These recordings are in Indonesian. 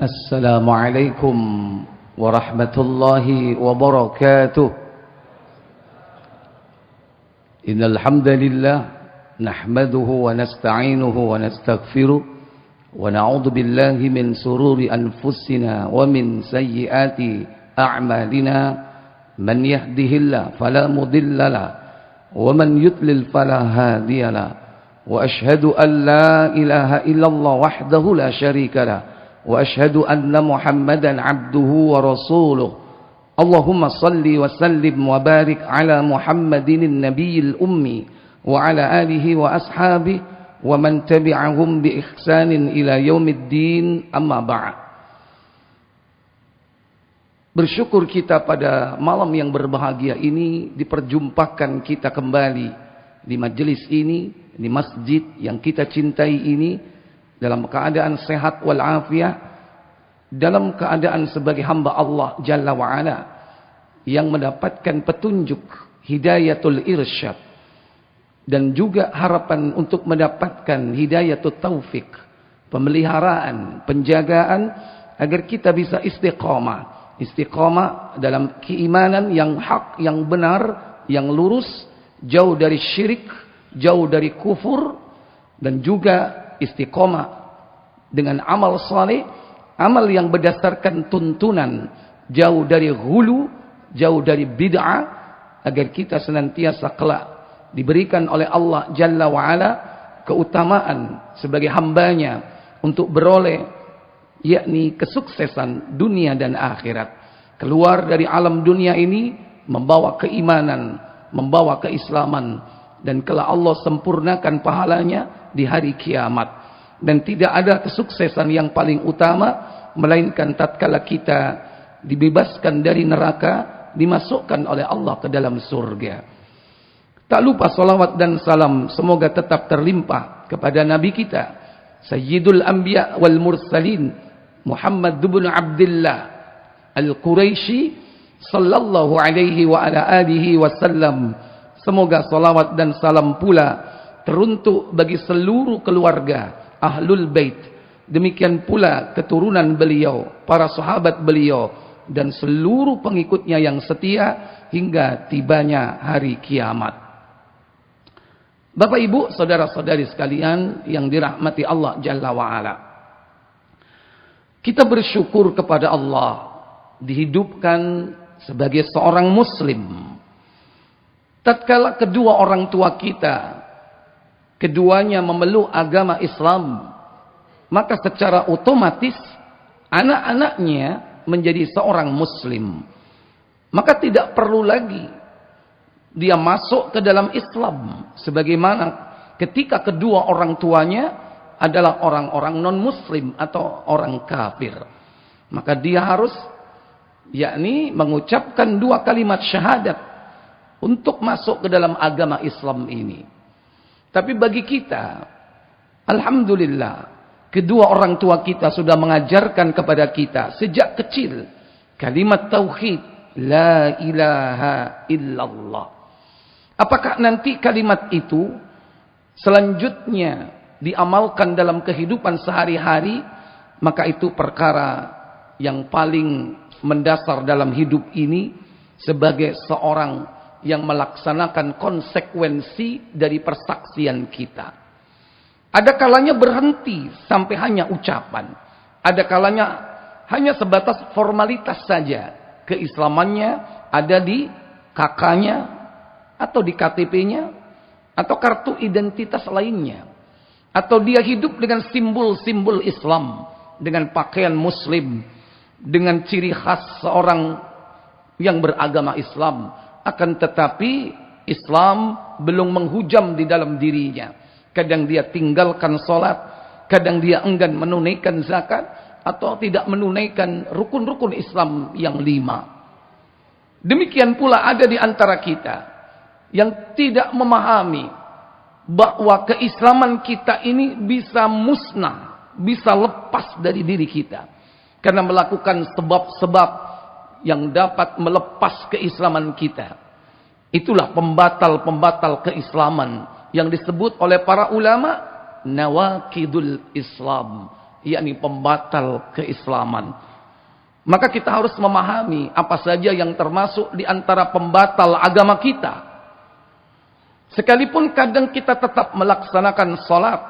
Assalamualaikum warahmatullahi wabarakatuh. Innal hamdalillah nahmaduhu wa nasta'inuhu wa nastaghfiruh wa na'udzu billahi min sururi anfusina wa min sayyiati a'malina. Man yahdihillahu fala mudilla lahu wa man yudlil fala hadiya lahu. Wa asyhadu an la ilaha illallah wahdahu la syarika lahu wa asyhadu anna Muhammadan abduhu wa rasuluh. Allahumma salli wa sallim wa barik ala Muhammadin nabiyil ummi wa ala alihi wa ashabihi wa man tabi'ahum bi ihsanin ila yaumiddin, amma ba'd. Bersyukur kita pada malam yang berbahagia ini diperjumpakan kita kembali di majelis ini, di masjid yang kita cintai ini, dalam keadaan sehat walafiat, dalam keadaan sebagai hamba Allah Jalla wa'ala yang mendapatkan petunjuk hidayatul irsyad dan juga harapan untuk mendapatkan hidayatul taufik, pemeliharaan, penjagaan agar kita bisa istiqamah dalam keimanan yang hak, yang benar, yang lurus, jauh dari syirik, jauh dari kufur, dan juga istiqamah dengan amal saleh, amal yang berdasarkan tuntunan, jauh dari hulu, jauh dari bid'ah, agar kita senantiasa kelak diberikan oleh Allah Jalla wa'ala keutamaan sebagai hambanya untuk beroleh yakni kesuksesan dunia dan akhirat. Keluar dari alam dunia ini membawa keimanan, membawa keislaman, dan kelak Allah sempurnakan pahalanya di hari kiamat. Dan tidak ada kesuksesan yang paling utama melainkan tatkala kita dibebaskan dari neraka, dimasukkan oleh Allah ke dalam surga. Tak lupa salawat dan salam semoga tetap terlimpah kepada Nabi kita, Sayyidul Anbiya wal Mursalin, Muhammad bin Abdullah Al-Quraisy sallallahu alaihi wa ala alihi wasallam. Semoga salawat dan salam pula teruntuk bagi seluruh keluarga Ahlul Bait, demikian pula keturunan beliau, para sahabat beliau, dan seluruh pengikutnya yang setia hingga tibanya hari kiamat. Bapak Ibu, saudara-saudari sekalian yang dirahmati Allah Jalla wa'ala, kita bersyukur kepada Allah dihidupkan sebagai seorang muslim. Tatkala kedua orang tua kita keduanya memeluk agama Islam, maka secara otomatis anak-anaknya menjadi seorang muslim. Maka tidak perlu lagi dia masuk ke dalam Islam, sebagaimana ketika kedua orang tuanya adalah orang-orang non-muslim atau orang kafir. Maka dia harus yakni mengucapkan dua kalimat syahadat untuk masuk ke dalam agama Islam ini. Tapi bagi kita, alhamdulillah, kedua orang tua kita sudah mengajarkan kepada kita sejak kecil kalimat tauhid, la ilaha illallah. Apakah nanti kalimat itu selanjutnya diamalkan dalam kehidupan sehari-hari, maka itu perkara yang paling mendasar dalam hidup ini sebagai seorang yang melaksanakan konsekuensi dari persaksian kita. Ada kalanya berhenti sampai hanya ucapan. Ada kalanya hanya sebatas formalitas saja. Keislamannya ada di KK-nya atau di KTP-nya atau kartu identitas lainnya. Atau dia hidup dengan simbol-simbol Islam, dengan pakaian muslim, dengan ciri khas seorang yang beragama Islam. Akan tetapi Islam belum menghujam di dalam dirinya. Kadang dia tinggalkan sholat, kadang dia enggan menunaikan zakat, atau tidak menunaikan rukun-rukun Islam yang 5. Demikian pula ada di antara kita yang tidak memahami bahwa keislaman kita ini bisa musnah, bisa lepas dari diri kita, karena melakukan sebab-sebab yang dapat melepas keislaman kita. Itulah pembatal-pembatal keislaman yang disebut oleh para ulama nawaqidul Islam, yakni pembatal keislaman. Maka kita harus memahami apa saja yang termasuk di antara pembatal agama kita. Sekalipun kadang kita tetap melaksanakan salat,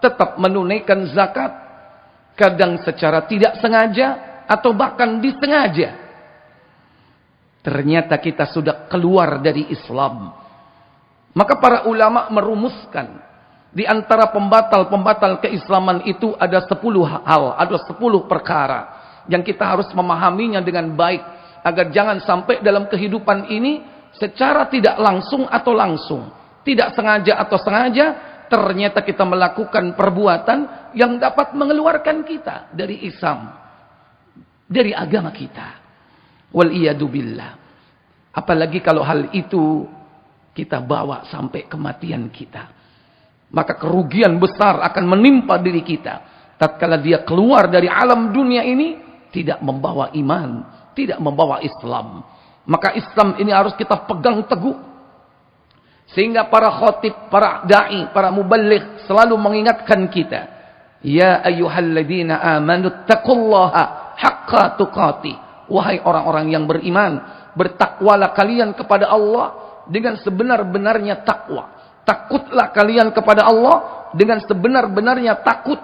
tetap menunaikan zakat, kadang secara tidak sengaja atau bahkan disengaja, ternyata kita sudah keluar dari Islam. Maka para ulama merumuskan di antara pembatal-pembatal keislaman itu ada 10 hal, ada 10 perkara yang kita harus memahaminya dengan baik agar jangan sampai dalam kehidupan ini secara tidak langsung atau langsung, tidak sengaja atau sengaja, ternyata kita melakukan perbuatan yang dapat mengeluarkan kita dari Islam, dari agama kita. Wal iyadu billah. Apalagi kalau hal itu kita bawa sampai kematian kita, maka kerugian besar akan menimpa diri kita tatkala dia keluar dari alam dunia ini tidak membawa iman, tidak membawa Islam. Maka Islam ini harus kita pegang teguh, sehingga para khatib, para dai, para muballigh selalu mengingatkan kita, ya ayyuhalladzina amanu taqullaha haqqa tuqatih. Wahai orang-orang yang beriman, bertakwalah kalian kepada Allah dengan sebenar-benarnya takwa. Takutlah kalian kepada Allah dengan sebenar-benarnya takut.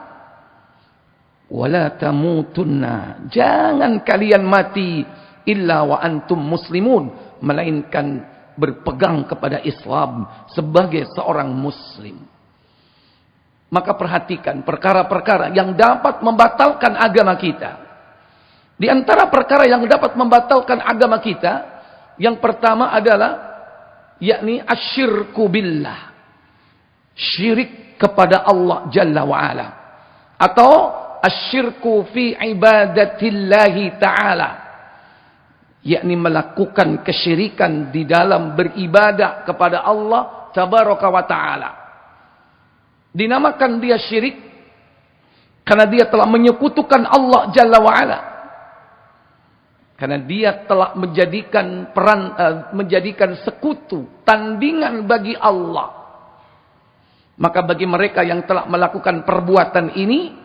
Wala tamutunna, jangan kalian mati illa wa antum muslimun, melainkan berpegang kepada Islam sebagai seorang muslim. Maka perhatikan perkara-perkara yang dapat membatalkan agama kita. Di antara perkara yang dapat membatalkan agama kita, yang pertama adalah yakni asyirku billah, syirik kepada Allah Jalla wa'ala, atau asyirku fi ibadatillahi ta'ala, yakni melakukan kesyirikan di dalam beribadah kepada Allah Tabaraka wa ta'ala. Dinamakan dia syirik karena dia telah menyekutukan Allah Jalla wa'ala, karena dia telah menjadikan sekutu, tandingan bagi Allah. Maka bagi mereka yang telah melakukan perbuatan ini,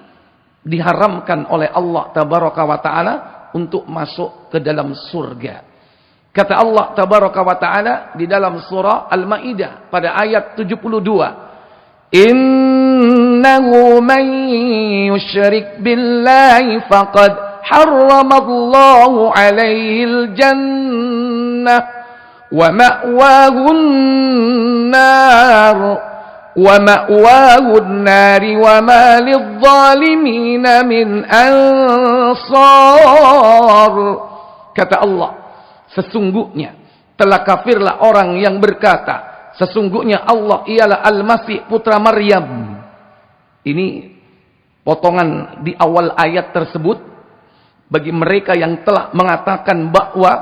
diharamkan oleh Allah Tabaraka wa ta'ala untuk masuk ke dalam surga. Kata Allah Tabaraka wa ta'ala di dalam surah Al-Ma'idah pada ayat 72. Innahu man yushrik billahi faqad harramallahu alaihil jannah wa ma'wahun nar wa ma'wahun nari wa ma lidh-dhalimina min ansar. Kata Allah, sesungguhnya telah kafirlah orang yang berkata, sesungguhnya Allah ialah Al-Masih putra Maryam. Ini potongan di awal ayat tersebut bagi mereka yang telah mengatakan bahwa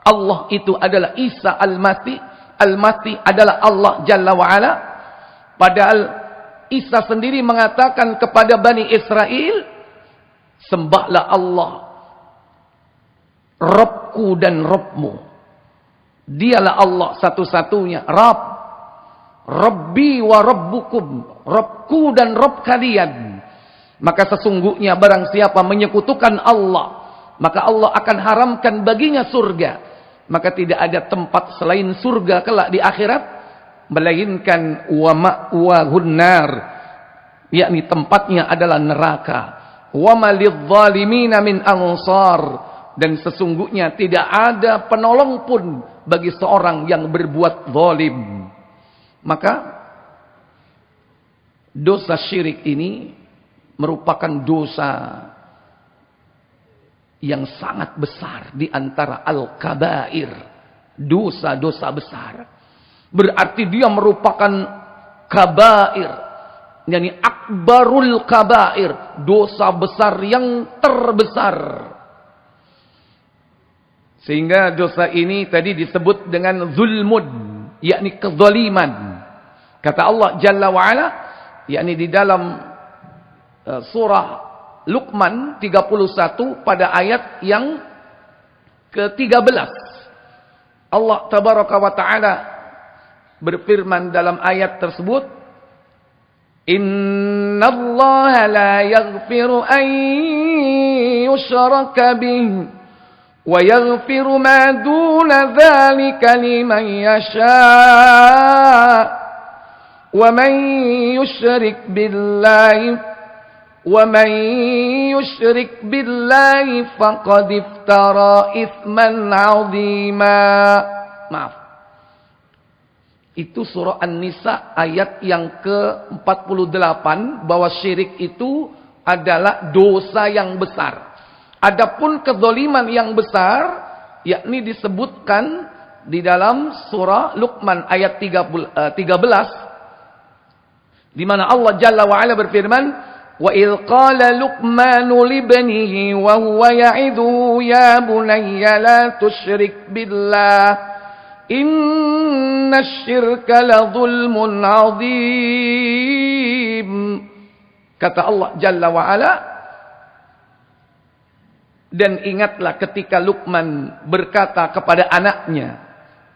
Allah itu adalah Isa Al-Masih, Al-Masih adalah Allah Jalla wa'ala. Padahal Isa sendiri mengatakan kepada Bani Israel, sembahlah Allah, Rabbku dan Rabbmu. Dialah Allah satu-satunya Rabb, Rabbi wa Rabbukum, Rabbku dan Rabb kalian. Maka sesungguhnya barang siapa menyekutukan Allah, maka Allah akan haramkan baginya surga. Maka tidak ada tempat selain surga kelak di akhirat, melainkan wa ma'wahun nar, yakni tempatnya adalah neraka. Wa ma lidh-dhalimina min ansar, dan sesungguhnya tidak ada penolong pun bagi seorang yang berbuat zalim. Maka dosa syirik ini merupakan dosa yang sangat besar di antara al-kabair, dosa-dosa besar. Berarti dia merupakan kabair, yakni akbarul kabair, dosa besar yang terbesar. Sehingga dosa ini tadi disebut dengan zulmud, yakni kezaliman. Kata Allah Jalla wa'ala, yakni di dalam surah Luqman 31 pada ayat yang ke-13. Allah Tabaraka wa ta'ala berfirman dalam ayat tersebut, Innallaha la yaghfiru an yushraka bih wa yaghfiru ma duna dzalika liman yasha wa man yusyrik billahi faqad iftara itsman 'azima. Maaf. Itu surah An-Nisa ayat yang ke-48, bahwa syirik itu adalah dosa yang besar. Adapun kezaliman yang besar, yakni disebutkan di dalam surah Luqman ayat 13, di mana Allah Jalla wa Ala berfirman, wa idh qala Luqmanu libnihi wa huwa ya'iduhu ya bunayya la tusyrik billah inna syirka la zulmun azim. Kata Allah Jalla wa Ala, dan ingatlah ketika Luqman berkata kepada anaknya,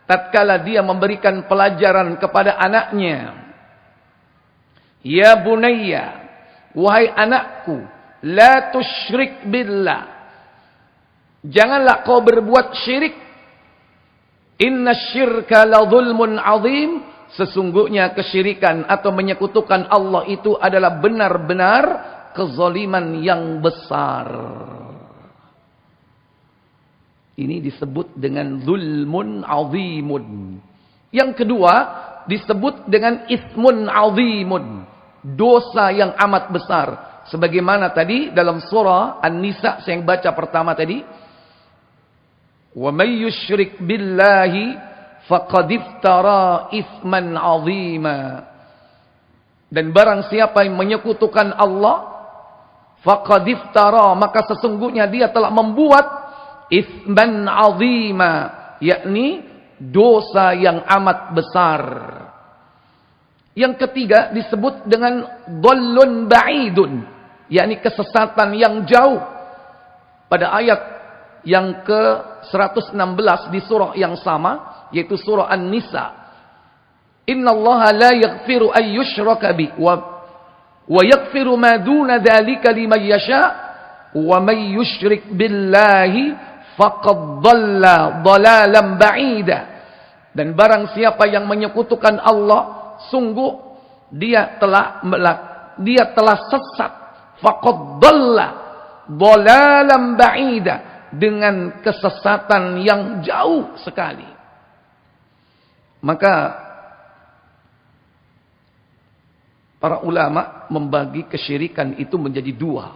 tatkala dia memberikan pelajaran kepada anaknya, ya bunayya, wahai anakku, la tusyrik billah, janganlah kau berbuat syirik. Inna syirka la zulmun azim, sesungguhnya kesyirikan atau menyekutukan Allah itu adalah benar-benar kezaliman yang besar. Ini disebut dengan zulmun azimun. Yang kedua disebut dengan ismun azimun, dosa yang amat besar. Sebagaimana tadi dalam surah An-Nisa saya yang baca pertama tadi, wa may yusyrik billahi faqad iftara itsman 'azima. Dan barang siapa yang menyekutukan Allah, faqad iftara, maka sesungguhnya dia telah membuat itsman 'azima, yakni dosa yang amat besar. Yang ketiga disebut dengan dhallun ba'idun, yakni kesesatan yang jauh. Pada ayat yang ke-116 di surah yang sama, yaitu surah An-Nisa, innallaha la yaghfiru an yushraka bi wa yaghfiru ma duna dzalika liman yasha wa may yusyrik billahi faqad dhalla dhalalan ba'ida. Dan barang siapa yang menyekutukan Allah, sungguh dia telah sesat, faqad dhalla dhalalan ba'ida, dengan kesesatan yang jauh sekali. Maka para ulama membagi kesyirikan itu menjadi dua.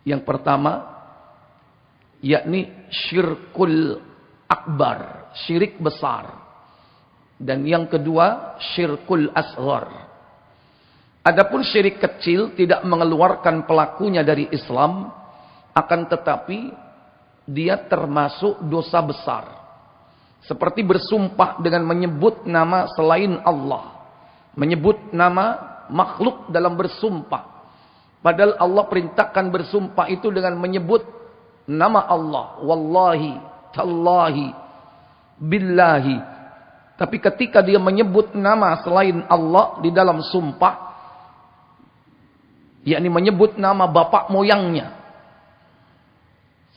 Yang pertama, yakni syirkul akbar, syirik besar. Dan yang kedua, syirkul asghar. Adapun syirik kecil tidak mengeluarkan pelakunya dari Islam, akan tetapi dia termasuk dosa besar. Seperti bersumpah dengan menyebut nama selain Allah, menyebut nama makhluk dalam bersumpah. Padahal Allah perintahkan bersumpah itu dengan menyebut nama Allah, wallahi, tallahi, billahi. Tapi ketika dia menyebut nama selain Allah di dalam sumpah, yakni menyebut nama bapak moyangnya,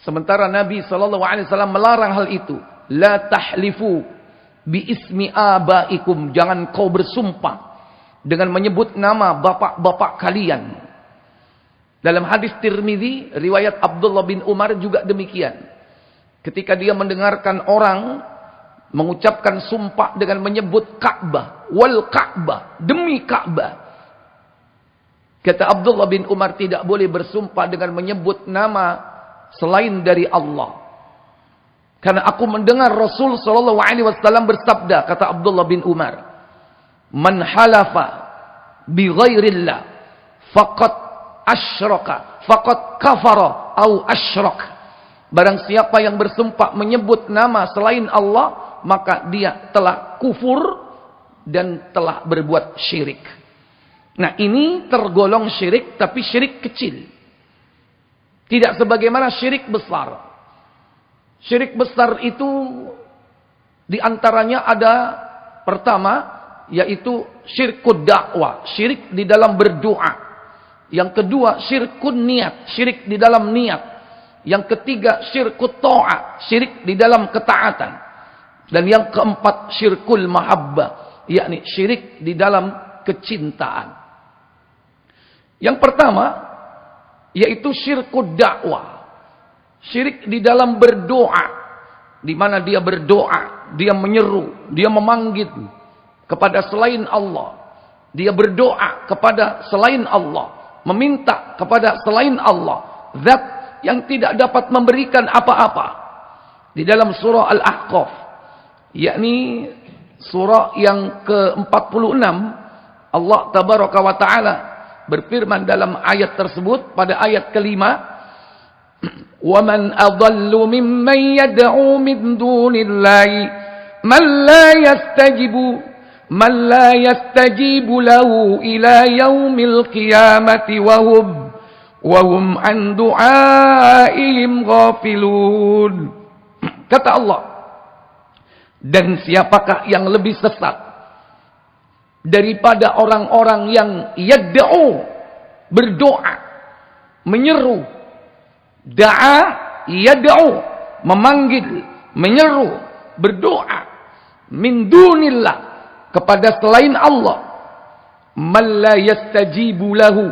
sementara Nabi SAW melarang hal itu. La tahlifu bi ismi abaikum, jangan kau bersumpah dengan menyebut nama bapak-bapak kalian. Dalam hadis Tirmidzi riwayat Abdullah bin Umar juga demikian. Ketika dia mendengarkan orang mengucapkan sumpah dengan menyebut Ka'bah, wal Ka'bah, demi Ka'bah, kata Abdullah bin Umar, tidak boleh bersumpah dengan menyebut nama selain dari Allah. Karena aku mendengar Rasul SAW bersabda, kata Abdullah bin Umar, man halafa bi ghairillah faqad asyraka faqad kafara au asyrak. Barang siapa yang bersumpah menyebut nama selain Allah, maka dia telah kufur dan telah berbuat syirik. Nah, ini tergolong syirik, tapi syirik kecil. Tidak sebagaimana syirik besar. Syirik besar itu diantaranya ada pertama, yaitu syirkud dakwah, syirik di dalam berdoa. Yang kedua, syirkun niat, syirik di dalam niat. Yang ketiga, syirkut ta'ah, syirik di dalam ketaatan. Dan yang keempat, syirkul mahabbah, yakni syirik di dalam kecintaan. Yang pertama, yaitu syirkud dakwah, syirik di dalam berdoa, di mana dia berdoa, dia menyeru, dia memanggil kepada selain Allah, dia berdoa kepada selain Allah, meminta kepada selain Allah, zat yang tidak dapat memberikan apa-apa. Di dalam surah Al-Ahqaf, yakni surah yang ke-46, Allah tabaraka wa ta'ala berfirman dalam ayat tersebut pada ayat kelima, وَمَنْ أَضَلُّ مِمَّنْ يَدْعُو مِنْ دُونِ اللَّهِ مَنْ لَا يَسْتَجِيبُ لَهُ إِلَى يَوْمِ الْقِيَامَةِ وَهُمْ عَنْ دُعَائِهِمْ غَافِلُونَ. Kata Allah, dan siapakah yang lebih sesat daripada orang-orang yang yad'u, berdoa, menyeru, da'a, yad'u, memanggil, menyeru, berdoa, min dunillah, kepada selain Allah, man la yastajibu lahu,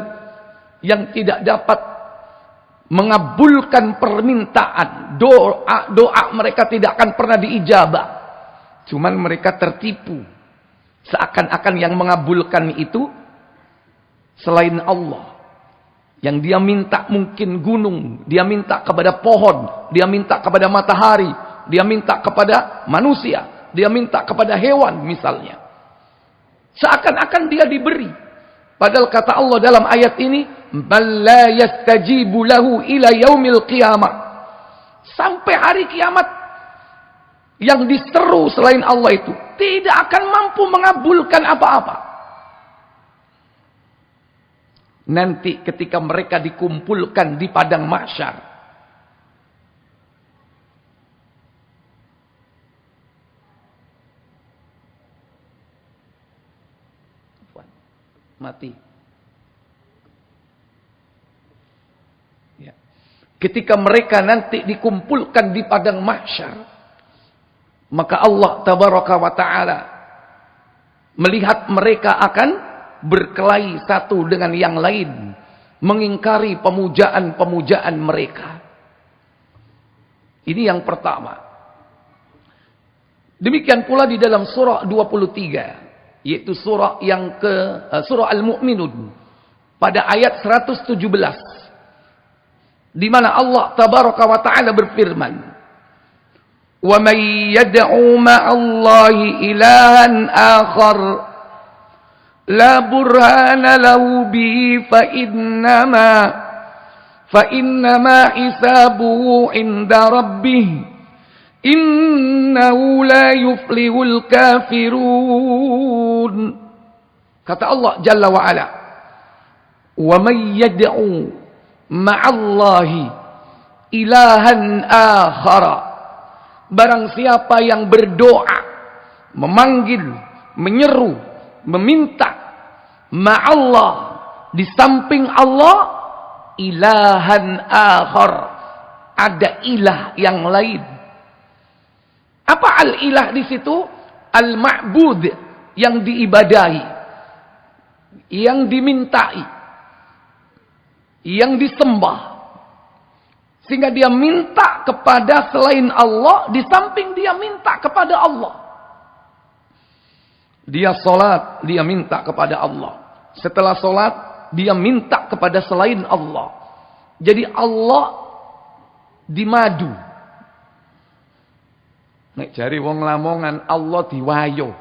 yang tidak dapat mengabulkan permintaan, doa mereka tidak akan pernah diijabah. Cuman mereka tertipu, seakan-akan yang mengabulkan itu selain Allah. Yang dia minta mungkin gunung, dia minta kepada pohon, dia minta kepada matahari, dia minta kepada manusia, dia minta kepada hewan misalnya. Seakan-akan dia diberi. Padahal kata Allah dalam ayat ini, bal la yastajibu lahu ila yaumil qiyamah. Sampai hari kiamat, yang diseru selain Allah itu tidak akan mampu mengabulkan apa-apa. Nanti ketika mereka dikumpulkan di padang mahsyar, mati. Ya. Ketika mereka nanti dikumpulkan di padang mahsyar, maka Allah tabaraka wa ta'ala melihat mereka akan berkelahi satu dengan yang lain, mengingkari pemujaan-pemujaan mereka. Ini yang pertama. Demikian pula di dalam surah 23, yaitu surah yang surah Al-Mu'minun pada ayat 117, di mana Allah tabaraka wa ta'ala berfirman, wa may yad'u ma'allahi ilahan akhar la burhana lahu bihi fa innama hisabuhu 'inda rabbih innahu la yuflihul kafirun. Kata Allah Jalla wa Ala, wa may yad'u ma'allahi ilahan akhara, barang siapa yang berdoa, memanggil, menyeru, meminta ma'allah, di samping Allah, ilahan akhar, ada ilah yang lain. Apa al-ilah di situ? Al-ma'bud, yang diibadahi, yang dimintai, yang disembah. Sehingga dia minta kepada selain Allah, di samping dia minta kepada Allah. Dia sholat, dia minta kepada Allah. Setelah sholat, dia minta kepada selain Allah. Jadi Allah dimadu. Nek jari wong Lamongan, Allah diwayo.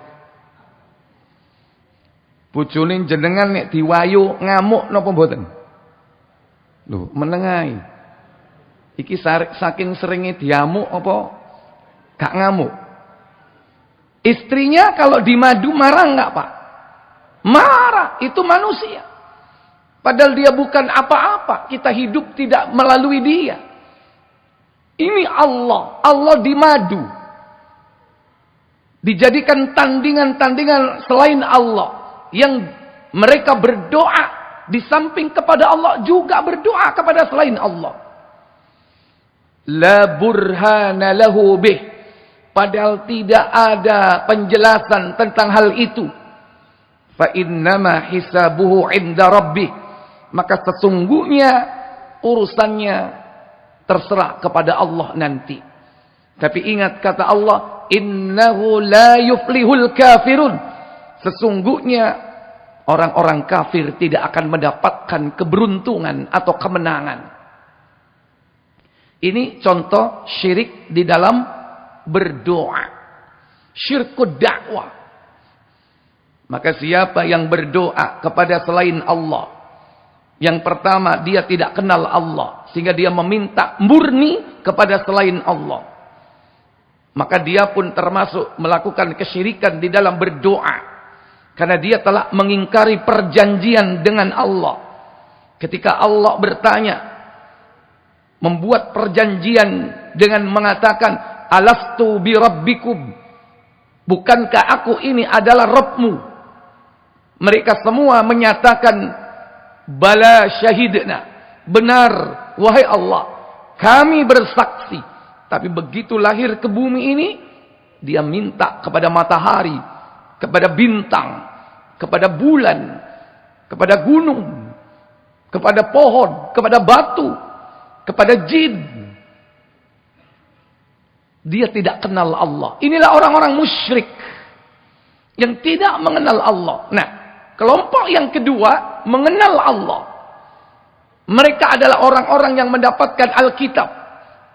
Bojone jenengan nek diwayo ngamuk napa mboten? Lho, menengai. Iki saking seringnya diamuk apa gak ngamuk? Istrinya kalau dimadu marah enggak, Pak? Marah, itu manusia. Padahal dia bukan apa-apa, kita hidup tidak melalui dia. Ini Allah, Allah dimadu. dijadikan tandingan-tandingan selain Allah, yang mereka berdoa di samping kepada Allah juga berdoa kepada selain Allah. La burhana lahu bih, padahal tidak ada penjelasan tentang hal itu. Fa innama hisabuhu 'inda rabbih, maka sesungguhnya urusannya terserah kepada Allah nanti. Tapi ingat kata Allah, innahu la yuflihul kafirun, sesungguhnya orang-orang kafir tidak akan mendapatkan keberuntungan atau kemenangan. Ini contoh syirik di dalam berdoa. Syirkud dakwah. Maka siapa yang berdoa kepada selain Allah, yang pertama dia tidak kenal Allah, sehingga dia meminta murni kepada selain Allah, maka dia pun termasuk melakukan kesyirikan di dalam berdoa. Karena dia telah mengingkari perjanjian dengan Allah. Ketika Allah bertanya, membuat perjanjian dengan mengatakan, alastu bi rabbikum, bukankah aku ini adalah Rabbmu? Mereka semua menyatakan, bala syahidna, benar wahai Allah, kami bersaksi. Tapi begitu lahir ke bumi ini, dia minta kepada matahari, kepada bintang, kepada bulan, kepada gunung, kepada pohon, kepada batu, kepada jin. Dia tidak kenal Allah. Inilah orang-orang musyrik yang tidak mengenal Allah. Nah, kelompok yang kedua mengenal Allah. Mereka adalah orang-orang yang mendapatkan Alkitab,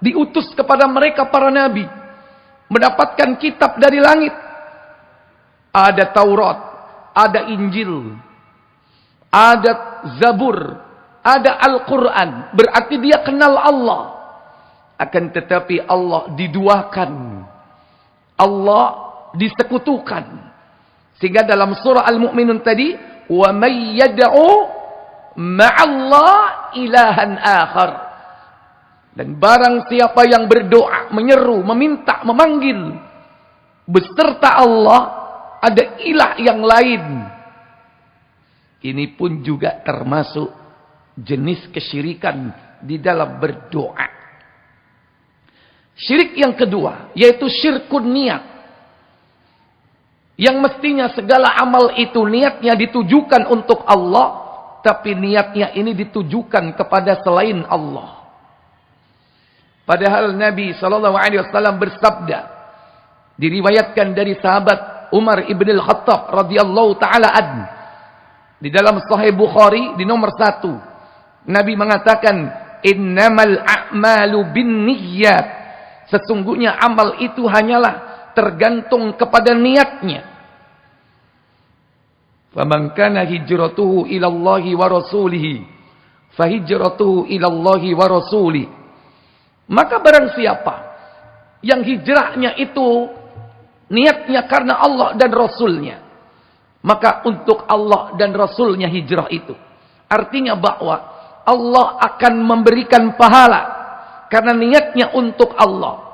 diutus kepada mereka para nabi, mendapatkan kitab dari langit. Ada Taurat, ada Injil, ada Zabur, ada Al-Quran. Berarti dia kenal Allah. Akan tetapi Allah diduakan, Allah disekutukan. Sehingga dalam surah Al-Mu'minun tadi, wa may yad'u ma'allah ilahan akhar. Dan barang siapa yang berdoa, menyeru, meminta, memanggil beserta Allah, ada ilah yang lain. Ini pun juga termasuk jenis kesyirikan di dalam berdoa. Syirik yang kedua, yaitu syirkun niat. Yang mestinya segala amal itu niatnya ditujukan untuk Allah, tapi niatnya ini ditujukan kepada selain Allah. Padahal Nabi SAW bersabda, diriwayatkan dari sahabat Umar ibn al-Khattab radhiyallahu ta'ala anhu, di dalam Sahih Bukhari di nomor 1, Nabi mengatakan, innamal a'malu binniyat, sesungguhnya amal itu hanyalah tergantung kepada niatnya. Faman kana hijratuhu ila Allahi wa rasulihi, fahijratuhu ila Allahi wa rasulihi. Maka barang siapa yang hijrahnya itu niatnya karena Allah dan Rasulnya, maka untuk Allah dan Rasulnya hijrah itu. Artinya bahwa Allah akan memberikan pahala karena niatnya untuk Allah.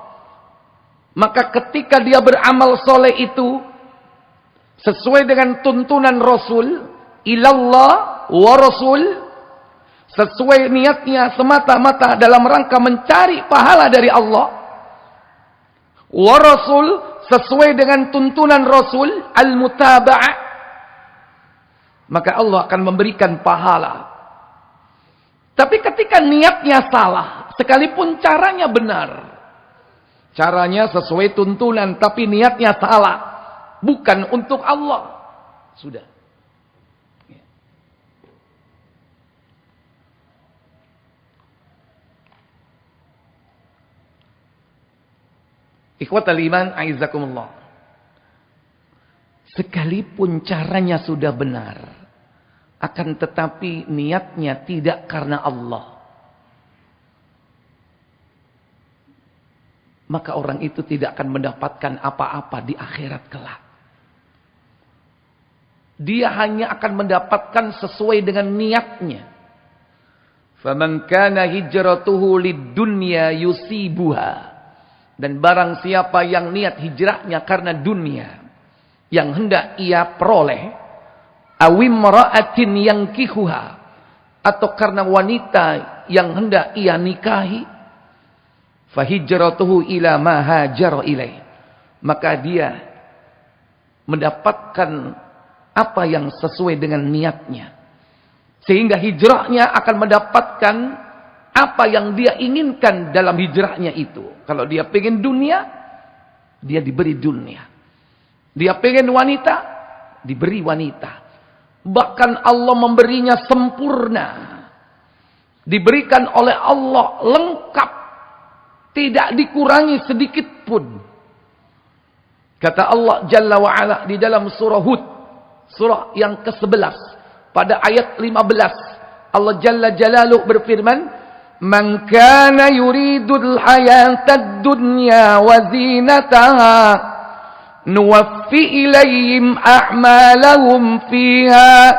Maka ketika dia beramal soleh itu sesuai dengan tuntunan Rasul, ilallah wa Rasul, sesuai niatnya semata-mata dalam rangka mencari pahala dari Allah, wa Rasul, sesuai dengan tuntunan Rasul, al-mutaba'ah, maka Allah akan memberikan pahala. Tapi ketika niatnya salah, sekalipun caranya benar, caranya sesuai tuntunan, tapi niatnya salah, bukan untuk Allah, sudah. Ikhwatal iman, aizakumullah. Sekalipun caranya sudah benar, akan tetapi niatnya tidak karena Allah, maka orang itu tidak akan mendapatkan apa-apa di akhirat kelak. Dia hanya akan mendapatkan sesuai dengan niatnya. Faman kana hijratuhu lid-dunya yusibuha. Dan barang siapa yang niat hijrahnya karena dunia yang hendak ia peroleh, awimra'atin yankihuha, atau karena wanita yang hendak ia nikahi, fahijratuhu ila ma hajara ilaih, maka dia mendapatkan apa yang sesuai dengan niatnya, sehingga hijrahnya akan mendapatkan apa yang dia inginkan dalam hijrahnya itu. Kalau dia pengen dunia, dia diberi dunia. Dia pengen wanita, diberi wanita. Bahkan Allah memberinya sempurna. Diberikan oleh Allah lengkap. Tidak dikurangi sedikit pun. Kata Allah Jalla wa'ala di dalam surah Hud. Surah yang ke-11. Pada ayat 15. Allah Jalla Jalaluh berfirman, Man kana yuridul hayatad dunya wa zinataha nuwaffi ilayhim a'malahum fiha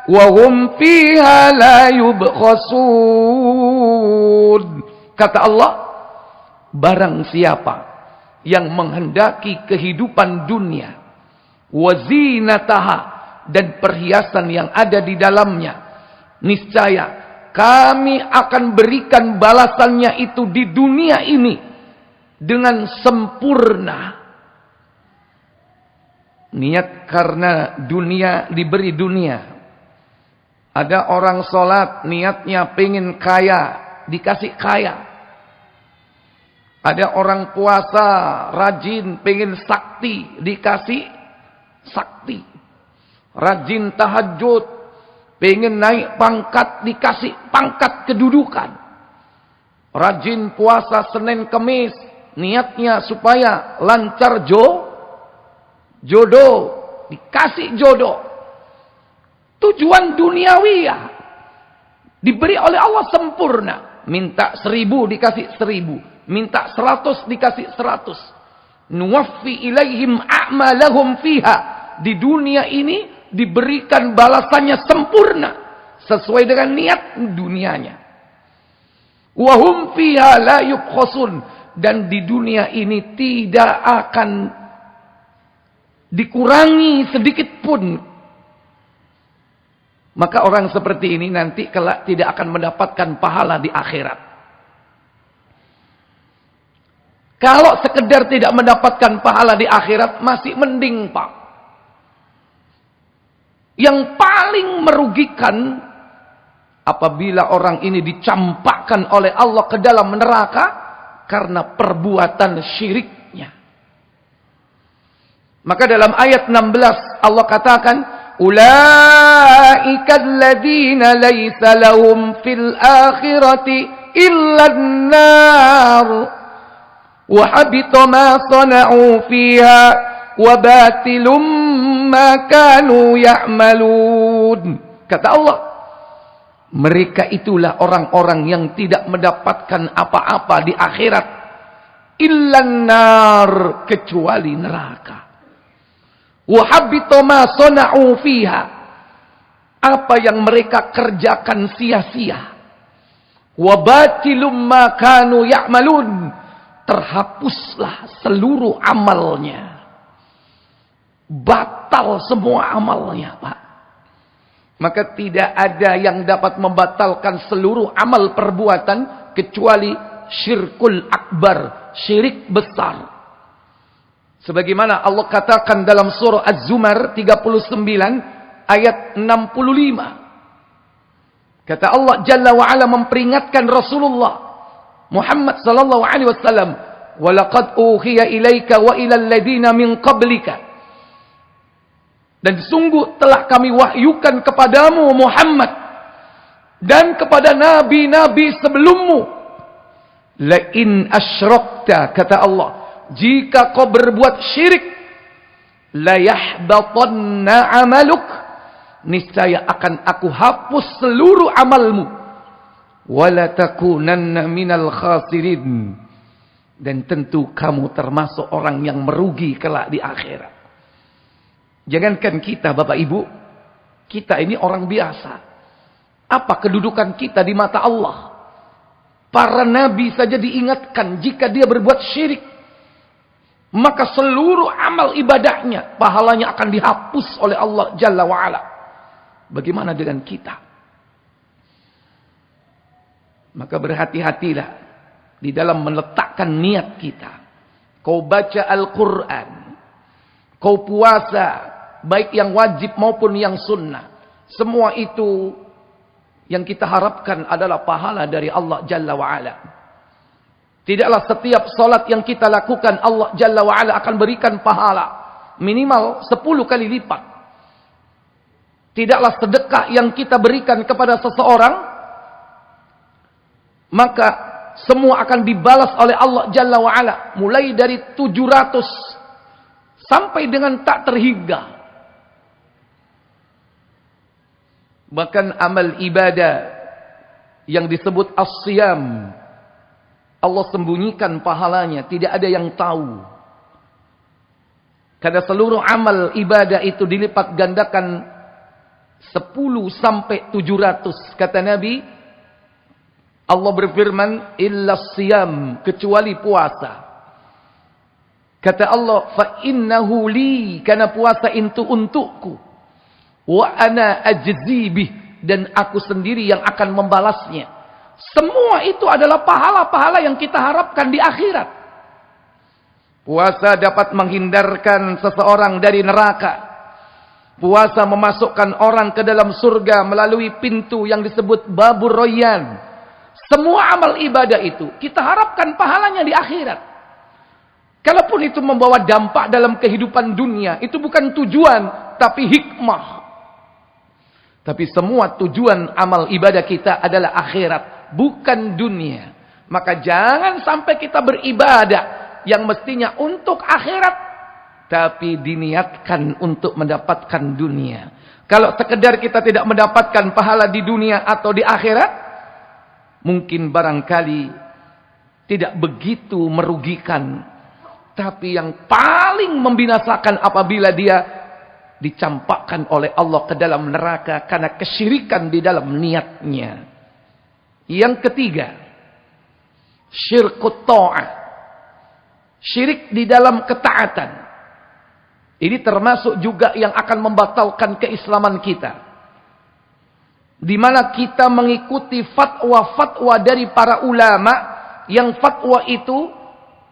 wa hum fiha la yubkhasun. Kata Allah, barang siapa yang menghendaki kehidupan dunia wa zinataha, dan perhiasan yang ada di dalamnya, niscaya kami akan berikan balasannya itu di dunia ini dengan sempurna. Niat karena dunia, diberi dunia. Ada orang sholat niatnya pengen kaya, dikasih kaya. Ada orang puasa rajin pengen sakti, dikasih sakti. Rajin tahajud pengen naik pangkat, dikasih pangkat kedudukan. Rajin puasa Senin Kemis, niatnya supaya lancar jodoh, dikasih jodoh. Tujuan duniawiyah diberi oleh Allah sempurna. Minta 1000 dikasih 1000, minta 100 dikasih 100. Nuwaffi ilaihim a'malahum fiha. Di dunia ini diberikan balasannya sempurna sesuai dengan niat dunianya. Wa hum fiha la yubkhasun, dan di dunia ini tidak akan dikurangi sedikit pun. Maka orang seperti ini nanti kelak tidak akan mendapatkan pahala di akhirat. Kalau sekedar tidak mendapatkan pahala di akhirat masih mending, Pak. Yang paling merugikan apabila orang ini dicampakkan oleh Allah ke dalam neraka karena perbuatan syiriknya. Maka dalam ayat 16 Allah katakan, ulaika alladzina laisa lahum fil akhirati illa an-nar wa habita ma sana'u fiha wa batilum ma kanu ya'malun. Kata Allah, mereka itulah orang-orang yang tidak mendapatkan apa-apa di akhirat illan nar, kecuali neraka. Wa habita ma sana'u fiha, apa yang mereka kerjakan sia-sia. Wa batilum ma kanu ya'malun, terhapuslah seluruh amalnya. Batal semua amalnya, Pak. Maka tidak ada yang dapat membatalkan seluruh amal perbuatan kecuali syirkul akbar, syirik besar. Sebagaimana Allah katakan dalam surah Az-Zumar 39 ayat 65. Kata Allah Jalla wa Ala memperingatkan Rasulullah Muhammad sallallahu alaihi wasallam, "Wa laqad uhiya ilaika wa ilal ladina min qablika." Dan sungguh telah kami wahyukan kepadamu Muhammad dan kepada nabi-nabi sebelummu. La in asyrakta, kata Allah, jika kau berbuat syirik, la yahbatanna amaluk, niscaya akan aku hapus seluruh amalmu. Wala takunanna minal khasirin, dan tentu kamu termasuk orang yang merugi kelak di akhirat. Jangankan kita, Bapak Ibu, kita ini orang biasa. Apa kedudukan kita di mata Allah? Para nabi saja diingatkan jika dia berbuat syirik, maka seluruh amal ibadahnya, pahalanya akan dihapus oleh Allah Jalla wa'ala. Bagaimana dengan kita? Maka berhati-hatilah di dalam meletakkan niat kita. Kau baca Al-Quran, kau puasa, baik yang wajib maupun yang sunnah. Semua itu yang kita harapkan adalah pahala dari Allah Jalla wa'ala. Tidaklah setiap solat yang kita lakukan Allah Jalla wa'ala akan berikan pahala minimal 10 kali lipat. Tidaklah sedekah yang kita berikan kepada seseorang maka semua akan dibalas oleh Allah Jalla wa'ala, mulai dari 700 sampai dengan tak terhingga. Bahkan amal ibadah yang disebut as-siyam, Allah sembunyikan pahalanya, tidak ada yang tahu. Karena seluruh amal ibadah itu dilipat gandakan 10 sampai 700. Kata Nabi, Allah berfirman, illa siyam, kecuali puasa. Kata Allah, fa innahu li, karena puasa itu untukku. Wa ana ajzi bih, dan aku sendiri yang akan membalasnya. Semua itu adalah pahala-pahala yang kita harapkan di akhirat. Puasa dapat menghindarkan seseorang dari neraka. Puasa memasukkan orang ke dalam surga melalui pintu yang disebut Babur Royan. Semua amal ibadah itu kita harapkan pahalanya di akhirat. Kalaupun itu membawa dampak dalam kehidupan dunia, itu bukan tujuan, tapi hikmah. Tapi semua tujuan amal ibadah kita adalah akhirat, bukan dunia. Maka jangan sampai kita beribadah yang mestinya untuk akhirat, tapi diniatkan untuk mendapatkan dunia. Kalau sekedar kita tidak mendapatkan pahala di dunia atau di akhirat, mungkin barangkali tidak begitu merugikan. Tapi yang paling membinasakan apabila dia dicampakkan oleh Allah ke dalam neraka karena kesyirikan di dalam niatnya. Yang ketiga, syirkut ta'ah. Syirik di dalam ketaatan. Ini termasuk juga yang akan membatalkan keislaman kita. Di mana kita mengikuti fatwa-fatwa dari para ulama yang fatwa itu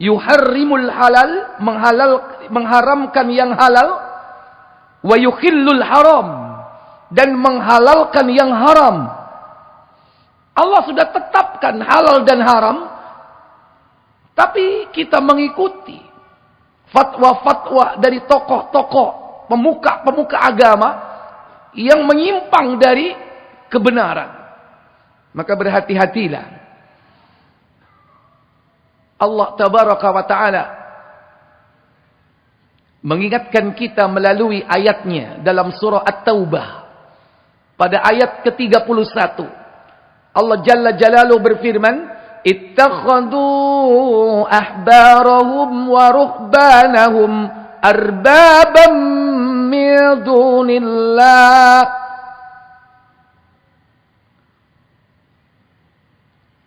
yuharrimul halal, mengharamkan yang halal, wa yukhillul haram, dan menghalalkan yang haram. Allah sudah tetapkan halal dan haram, tapi kita mengikuti fatwa-fatwa dari tokoh-tokoh pemuka-pemuka agama yang menyimpang dari kebenaran. Maka berhati-hatilah. Allah tabaraka wa ta'ala mengingatkan kita melalui ayatnya dalam surah At-Taubah. Pada ayat ke-31. Allah Jalla Jalaluhu berfirman, ittakhadhu ahbarahum wa ruhbanahum arbabam min dunillah.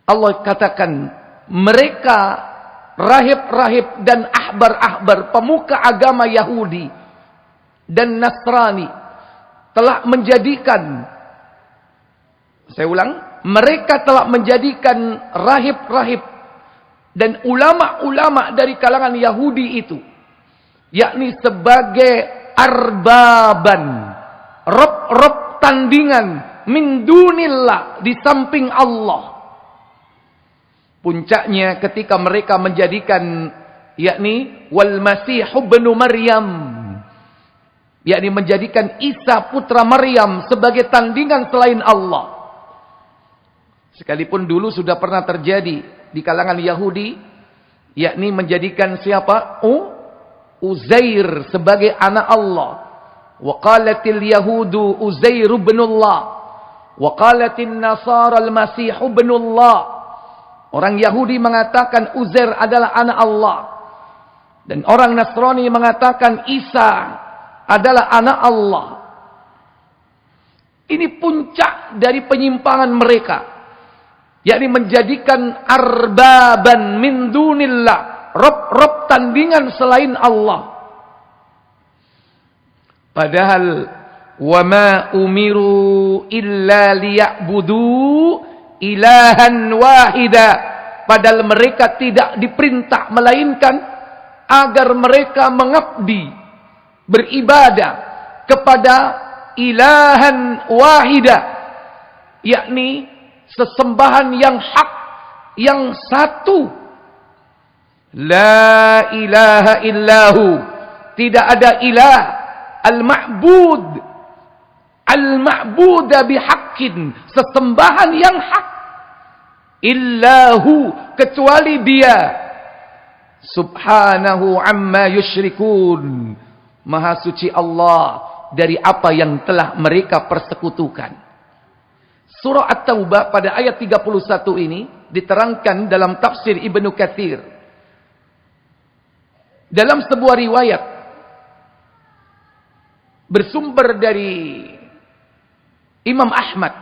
Allah katakan, mereka rahib-rahib dan ahbar-ahbar, pemuka agama Yahudi dan Nasrani, telah menjadikan, saya ulang, mereka telah menjadikan rahib-rahib dan ulama-ulama dari kalangan Yahudi itu, yakni sebagai arbaban, rob-rob tandingan, min dunillah, di samping Allah. Puncaknya ketika mereka menjadikan, yakni wal Masih ibnu Maryam, yakni menjadikan Isa putra Maryam sebagai tandingan selain Allah. Sekalipun dulu sudah pernah terjadi di kalangan Yahudi, yakni menjadikan siapa? Uzair sebagai anak Allah. Wa qalatil yahudu Uzair ibnullah, wa qalatin nasara al-Masih ibnullah. Orang Yahudi mengatakan Uzair adalah anak Allah. Dan orang Nasrani mengatakan Isa adalah anak Allah. Ini puncak dari penyimpangan mereka. Yakni menjadikan arbaban min dunillah, rob-rob tandingan selain Allah. Padahal wa ma umiru illa liya'budu ilahan wahida. Padahal mereka tidak diperintah melainkan agar mereka mengabdi, beribadah kepada ilahan wahida, yakni sesembahan yang hak, yang satu. La ilaha illahu, tidak ada ilah, al-ma'bud, al-ma'buda bihaqqin, sesembahan yang hak, illahu, kecuali dia, subhanahu amma yusyrikun, maha suci Allah dari apa yang telah mereka persekutukan. Surah At-Taubah pada ayat 31 ini diterangkan dalam tafsir Ibnu Katsir. Dalam sebuah riwayat bersumber dari Imam Ahmad,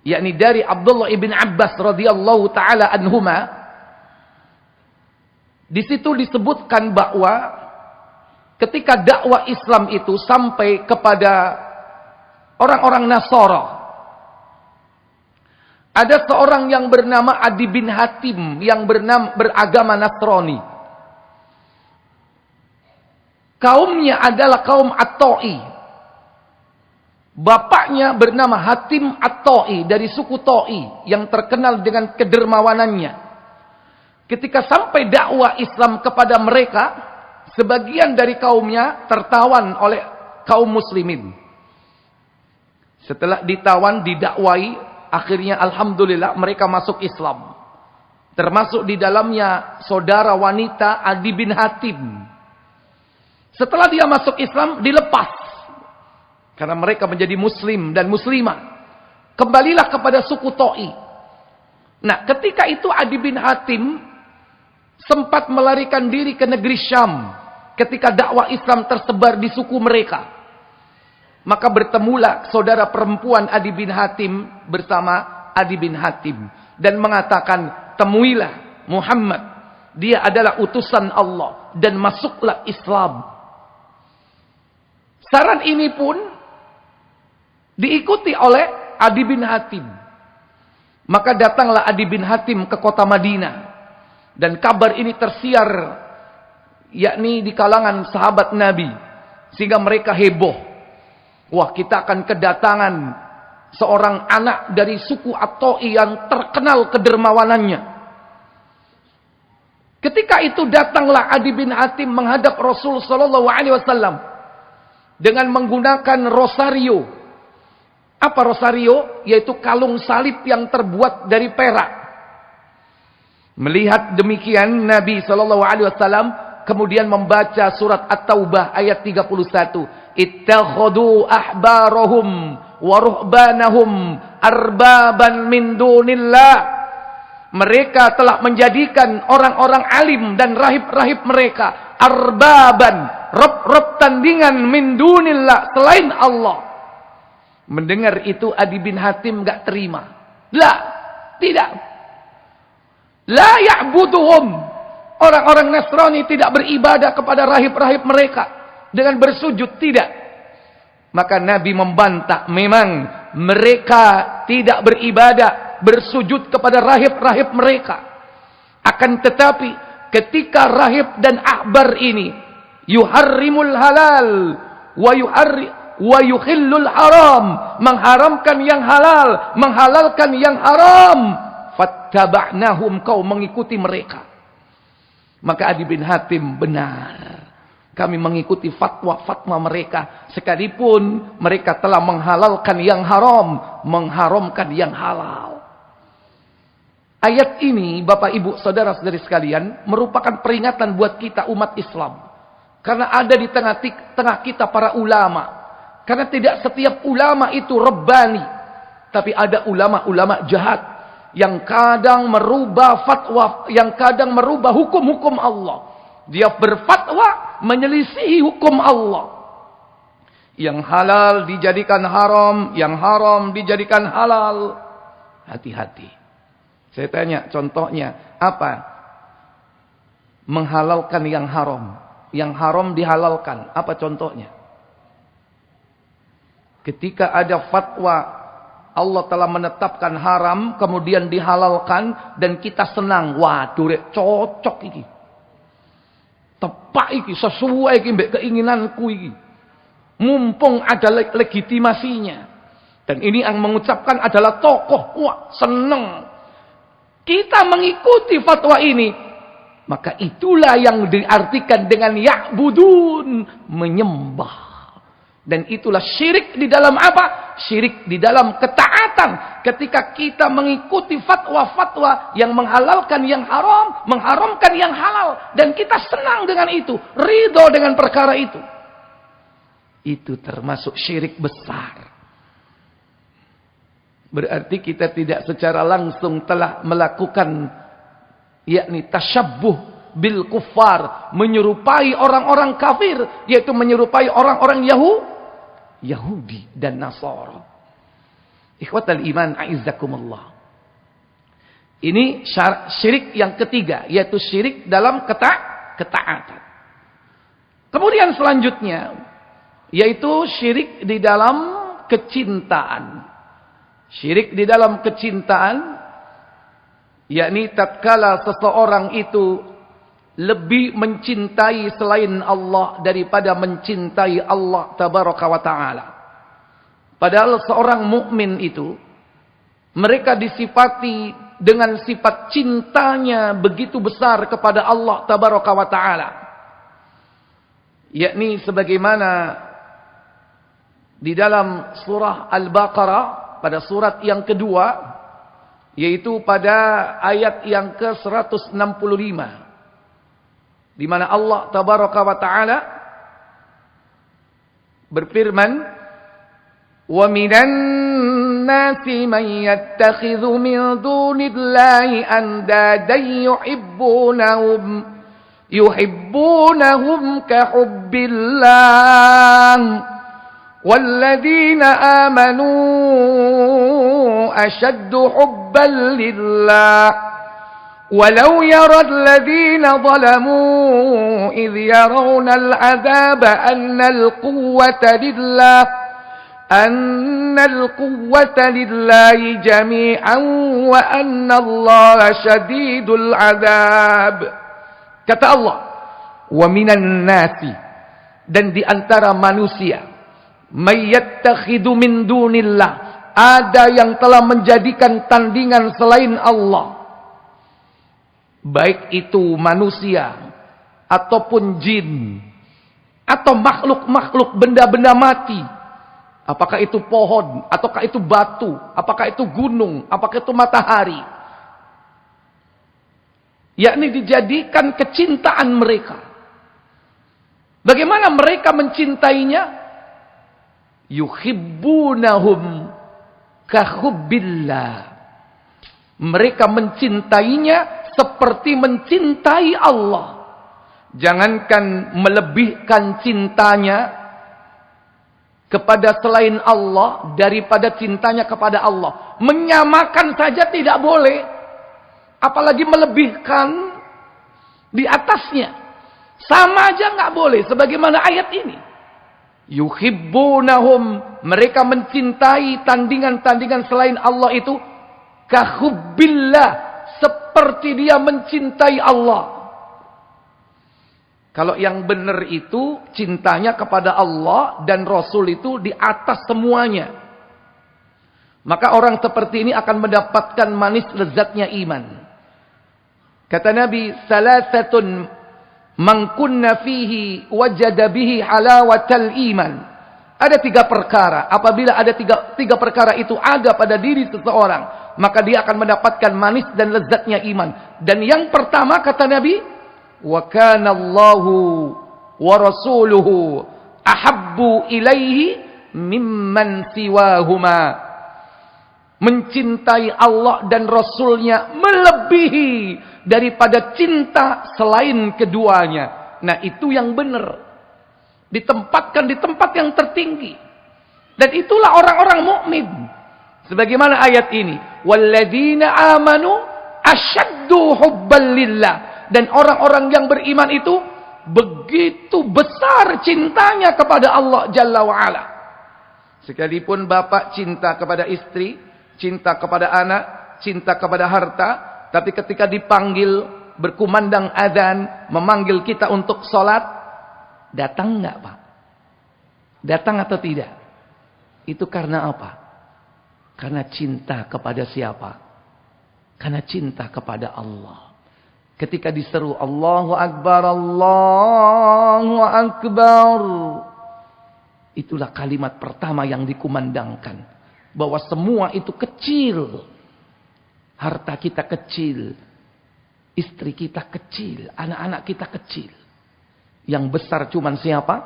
yakni dari Abdullah ibn Abbas radhiyallahu taala anhuma, di situ disebutkan bahwa ketika dakwah Islam itu sampai kepada orang-orang Nasara, ada seorang yang bernama Adi bin Hatim yang beragama Nasrani. Kaumnya adalah kaum At-Ta'i. Bapaknya bernama Hatim At-Ta'i dari suku Ta'i yang terkenal dengan kedermawanannya. Ketika sampai dakwah Islam kepada mereka, sebagian dari kaumnya tertawan oleh kaum muslimin. Setelah ditawan, didakwai, akhirnya alhamdulillah mereka masuk Islam. Termasuk di dalamnya saudara wanita Adi bin Hatim. Setelah dia masuk Islam, dilepas. Karena mereka menjadi muslim dan muslimah. Kembalilah kepada suku Ta'i. Nah, ketika itu Adi bin Hatim sempat melarikan diri ke negeri Syam. Ketika dakwah Islam tersebar di suku mereka. Maka bertemulah saudara perempuan Adi bin Hatim bersama Adi bin Hatim. Dan mengatakan, temuilah Muhammad. Dia adalah utusan Allah. Dan masuklah Islam. Saran ini pun diikuti oleh Adi bin Hatim. Maka datanglah Adi bin Hatim ke kota Madinah. Dan kabar ini tersiar, yakni di kalangan sahabat Nabi. Sehingga mereka heboh. Wah, kita akan kedatangan seorang anak dari suku At-Ta'i yang terkenal kedermawanannya. Ketika itu datanglah Adi bin Hatim menghadap Rasul sallallahu alaihi wasallam dengan menggunakan rosario. Apa rosario? Yaitu kalung salib yang terbuat dari perak. Melihat demikian, Nabi sallallahu alaihi wasallam kemudian membaca surat At-Taubah ayat 31. Ittakhadhu ahbarahum wa ruhbanahum arbaban min dunillah. Mereka telah menjadikan orang-orang alim dan rahib-rahib mereka arbaban, rob-rob tandingan min dunillah, selain Allah. Mendengar itu Adi bin Hatim gak terima. La, tidak. La ya'buduhum. Orang-orang Nasrani tidak beribadah kepada rahib-rahib mereka dengan bersujud, tidak. Maka Nabi membantah, memang mereka tidak beribadah, bersujud kepada rahib-rahib mereka. Akan tetapi ketika rahib dan ahbar ini yuharrimul halal wa yukhillul haram, mengharamkan yang halal, menghalalkan yang haram, fattaba'nahum, kau mengikuti mereka. Maka Adi bin Hatim, benar, kami mengikuti fatwa-fatwa mereka sekalipun mereka telah menghalalkan yang haram, mengharamkan yang halal. Ayat ini, Bapak Ibu Saudara-saudari sekalian, merupakan peringatan buat kita umat Islam. Karena ada di tengah kita para ulama. Karena tidak setiap ulama itu Rabbani. Tapi ada ulama-ulama jahat. Yang kadang merubah fatwa, yang kadang merubah hukum-hukum Allah. Dia berfatwa menyelisihi hukum Allah. Yang halal dijadikan haram, yang haram dijadikan halal. Hati-hati. Saya tanya contohnya apa? menghalalkan yang haram dihalalkan. Apa contohnya? Ketika ada fatwa Allah telah menetapkan haram kemudian dihalalkan dan kita senang, waduh rek cocok iki. Tepak iki, sesuai iki mbek keinginanku iki. Mumpung ada legitimasinya. Dan ini yang mengucapkan adalah tokoh, wah seneng. Kita mengikuti fatwa ini, maka itulah yang diartikan dengan ya'budun, menyembah. Dan itulah syirik di dalam apa? Syirik di dalam ketaatan. Ketika kita mengikuti fatwa-fatwa yang menghalalkan yang haram, mengharamkan yang halal. Dan kita senang dengan itu, ridho dengan perkara itu. Itu termasuk syirik besar. Berarti kita tidak secara langsung telah melakukan yakni tasyabbuh bil kuffar, menyerupai orang-orang kafir, yaitu menyerupai orang-orang Yahudi dan Nasara. Ikhwatal iman a'izzakumullah. Ini syirik yang ketiga, yaitu syirik dalam ketaatan. Kemudian selanjutnya yaitu syirik di dalam kecintaan. Syirik di dalam kecintaan, yakni tatkala seseorang itu lebih mencintai selain Allah daripada mencintai Allah tabaraka wa ta'ala. Padahal seorang mukmin itu, mereka disifati dengan sifat cintanya begitu besar kepada Allah tabaraka wa ta'ala. Yakni sebagaimana di dalam surah Al-Baqarah, pada surat yang kedua, yaitu pada ayat yang ke-165. Di mana Allah tabaraka wa ta'ala berfirman, "Wa minan nasi man yattakhidhu min dunillahi andadan yuhibbunahum ka hubbillah. والذين آمنوا أشد حبا لله ولو يرى الذين ظلموا إذ يرون العذاب أن القوة لله جميعا وأن الله شديد العذاب." Kata Allah, "Wa minan nasi," dan di antara manusia, "Mayyattakhidhu min dunillah," ada yang telah menjadikan tandingan selain Allah. Baik itu manusia ataupun jin atau makhluk-makhluk, benda-benda mati. Apakah itu pohon, ataukah itu batu, apakah itu gunung, apakah itu matahari. Yakni dijadikan kecintaan mereka. Bagaimana mereka mencintainya? Yuhibbunahum kahubbillah. Mereka mencintainya seperti mencintai Allah. Jangankan melebihkan cintanya kepada selain Allah daripada cintanya kepada Allah. Menyamakan saja tidak boleh. Apalagi melebihkan di atasnya. Sama aja nggak boleh. Sebagaimana ayat ini. Yuhibbunahum, mereka mencintai tandingan-tandingan selain Allah itu kahubbillah, seperti dia mencintai Allah. Kalau yang benar itu cintanya kepada Allah dan Rasul itu di atas semuanya. Maka orang seperti ini akan mendapatkan manis lezatnya iman. Kata Nabi, "Salasatun man kunna fihi wajada bihi halawatal iman." Ada 3 perkara. Apabila ada tiga perkara itu ada pada diri seseorang, maka dia akan mendapatkan manis dan lezatnya iman. Dan yang pertama kata Nabi, "Wa kana Allahu wa rasuluhu ahabbu ilaihi mimman siwahuma." Mencintai Allah dan Rasulnya melebihi daripada cinta selain keduanya. Nah, itu yang benar. Ditempatkan di tempat yang tertinggi. Dan itulah orang-orang mukmin. Sebagaimana ayat ini, "Walladzina amanu asyaddu hubban lillah." Dan orang-orang yang beriman itu begitu besar cintanya kepada Allah Jalla wa'ala. Sekalipun bapak cinta kepada istri, cinta kepada anak, cinta kepada harta, tapi ketika dipanggil berkumandang azan, memanggil kita untuk sholat, datang nggak Pak? Datang atau tidak? Itu karena apa? Karena cinta kepada siapa? Karena cinta kepada Allah. Ketika diseru Allahu Akbar, Allahu Akbar, itulah kalimat pertama yang dikumandangkan. Bahwa semua itu kecil. Harta kita kecil. Istri kita kecil. Anak-anak kita kecil. Yang besar cuman siapa?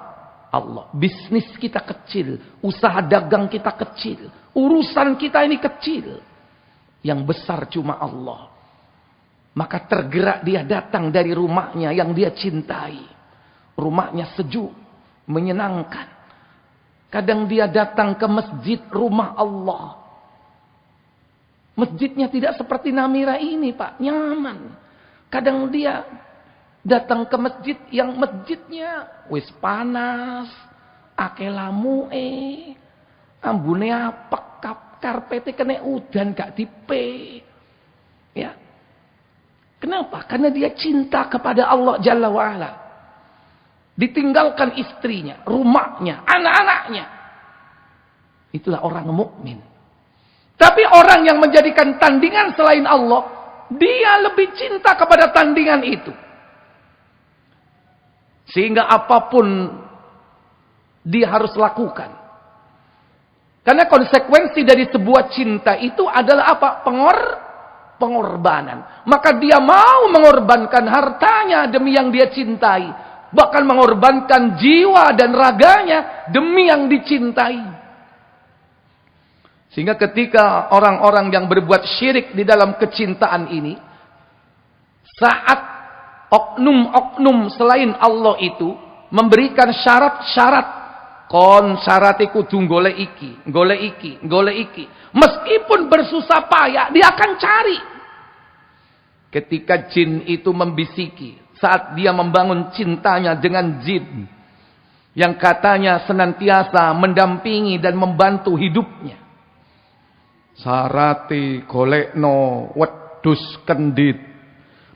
Allah. Bisnis kita kecil. Usaha dagang kita kecil. Urusan kita ini kecil. Yang besar cuma Allah. Maka tergerak dia datang dari rumahnya yang dia cintai. Rumahnya sejuk, menyenangkan. Kadang dia datang ke masjid rumah Allah. Masjidnya tidak seperti Namira ini Pak, nyaman. Kadang dia datang ke masjid yang masjidnya wis panas, ake lamue, ambune apek, karpete kena udan gak dipe. Ya. Kenapa? Karena dia cinta kepada Allah Jalla wa'ala. Ditinggalkan istrinya, rumahnya, anak-anaknya. Itulah orang mukmin. Tapi orang yang menjadikan tandingan selain Allah, dia lebih cinta kepada tandingan itu. Sehingga apapun dia harus lakukan. Karena konsekuensi dari sebuah cinta itu adalah apa? Pengorbanan. Maka dia mau mengorbankan hartanya demi yang dia cintai. Bahkan mengorbankan jiwa dan raganya demi yang dicintai. Sehingga ketika orang-orang yang berbuat syirik di dalam kecintaan ini, saat oknum-oknum selain Allah itu memberikan syarat-syarat, kon syarate kudu golek iki. Meskipun bersusah payah, dia akan cari. Ketika jin itu membisiki, saat dia membangun cintanya dengan jin, yang katanya senantiasa mendampingi dan membantu hidupnya. Syarate golekno wedhus kendit.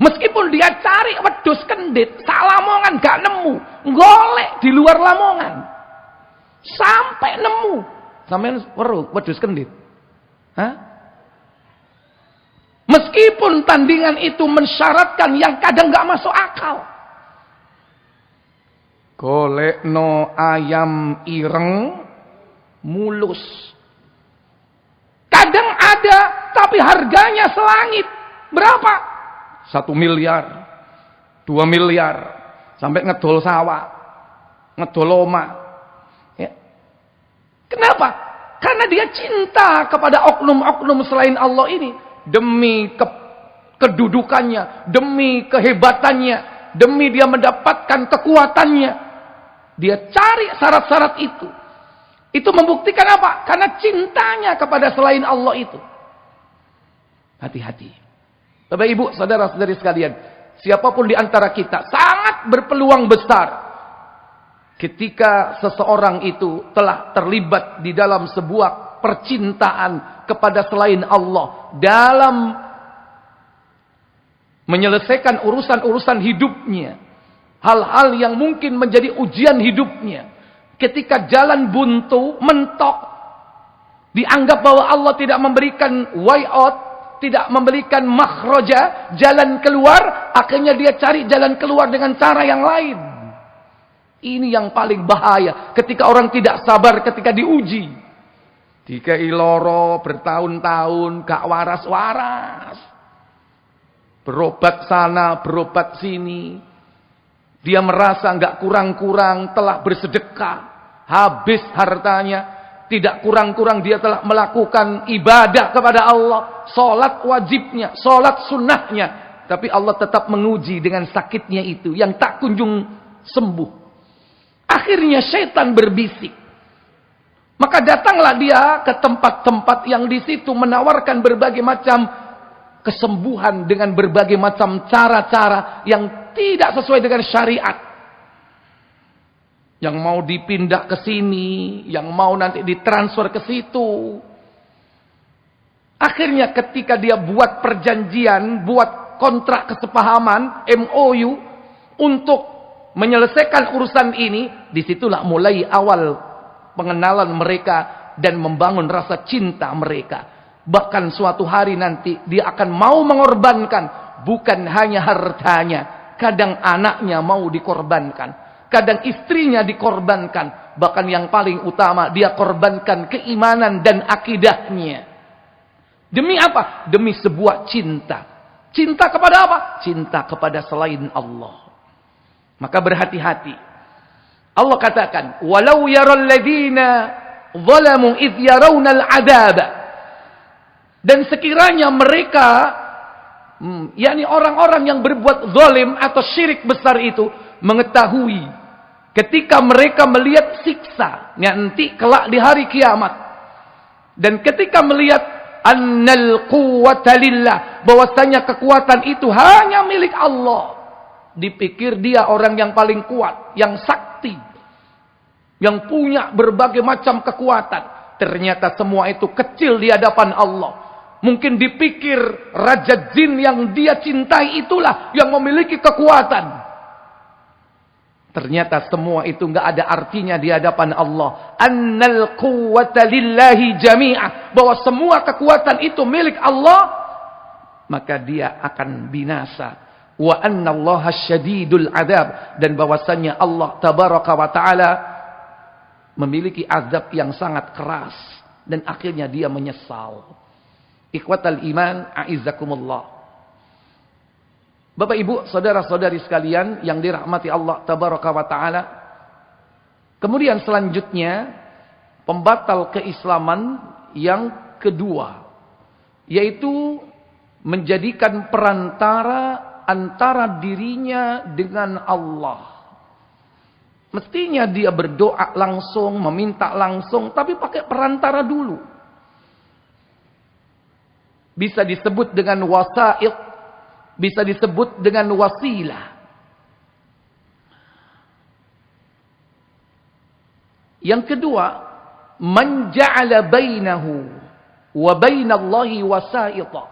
Meskipun dia cari wedhus kendit, sak Lamongan gak nemu, golek di luar Lamongan. Sampai nemu. Sampeyan weruh wedhus kendit. Hah? Meskipun tandingan itu mensyaratkan yang kadang gak masuk akal. Golekno ayam ireng mulus. Kadang ada, tapi harganya selangit. Berapa? 1 miliar, 2 miliar, sampai ngedol sawah, ngedol omah. Ya. Kenapa? Karena dia cinta kepada oknum-oknum selain Allah ini. Demi kedudukannya, demi kehebatannya, demi dia mendapatkan kekuatannya. Dia cari syarat-syarat itu. Itu membuktikan apa? Karena cintanya kepada selain Allah itu. Hati-hati. Bapak Ibu, saudara-saudari sekalian, siapapun di antara kita sangat berpeluang besar ketika seseorang itu telah terlibat di dalam sebuah percintaan kepada selain Allah dalam menyelesaikan urusan-urusan hidupnya, hal-hal yang mungkin menjadi ujian hidupnya. Ketika jalan buntu, mentok, dianggap bahwa Allah tidak memberikan way out, tidak memberikan makhraja, jalan keluar, akhirnya dia cari jalan keluar dengan cara yang lain. Ini yang paling bahaya ketika orang tidak sabar ketika diuji. Dikai loro bertahun-tahun gak waras-waras. Berobat sana, berobat sini. Dia merasa gak kurang-kurang telah bersedekah. Habis hartanya. Tidak kurang-kurang dia telah melakukan ibadah kepada Allah. Salat wajibnya, salat sunnahnya. Tapi Allah tetap menguji dengan sakitnya itu yang tak kunjung sembuh. Akhirnya syaitan berbisik. Maka datanglah dia ke tempat-tempat yang di situ menawarkan berbagai macam kesembuhan dengan berbagai macam cara-cara yang tidak sesuai dengan syariat. Yang mau dipindah ke sini, yang mau nanti ditransfer ke situ. Akhirnya ketika dia buat perjanjian, buat kontrak kesepahaman, MOU, untuk menyelesaikan urusan ini, disitulah mulai awal pengenalan mereka dan membangun rasa cinta mereka. Bahkan suatu hari nanti dia akan mau mengorbankan bukan hanya hartanya, kadang anaknya mau dikorbankan. Kadang istrinya dikorbankan. Bahkan yang paling utama, dia korbankan keimanan dan akidahnya. Demi apa? Demi sebuah cinta. Cinta kepada apa? Cinta kepada selain Allah. Maka berhati-hati. Allah katakan, "Walau yaral ladzina zalamu idh yarawna al-'adzab." Dan sekiranya mereka, yakni orang-orang yang berbuat zalim atau syirik besar itu, mengetahui ketika mereka melihat siksa nanti kelak di hari kiamat, dan ketika melihat annal quwwata lillah, bahwasanya kekuatan itu hanya milik Allah, dipikir dia orang yang paling kuat, yang sakti, yang punya berbagai macam kekuatan. Ternyata semua itu kecil di hadapan Allah. Mungkin dipikir raja jin yang dia cintai itulah yang memiliki kekuatan. Ternyata semua itu enggak ada artinya di hadapan Allah. Annal quwwata lillahi jami'ah. Bahwa semua kekuatan itu milik Allah. Maka dia akan binasa. Wa annallaha syadidul adzab. Dan bahwasannya Allah tabaraka wa ta'ala memiliki azab yang sangat keras. Dan akhirnya dia menyesal. Ikhwatal iman, a'izzakumullah. Bapak ibu, saudara-saudari sekalian yang dirahmati Allah tabaraka wa ta'ala. Kemudian selanjutnya, pembatal keislaman yang kedua. Yaitu menjadikan perantara antara dirinya dengan Allah. Mestinya dia berdoa langsung, meminta langsung, tapi pakai perantara dulu. Bisa disebut dengan wasa'id, bisa disebut dengan wasilah. Yang kedua, man ja'ala bainahu wa bainallahi wasa'ita.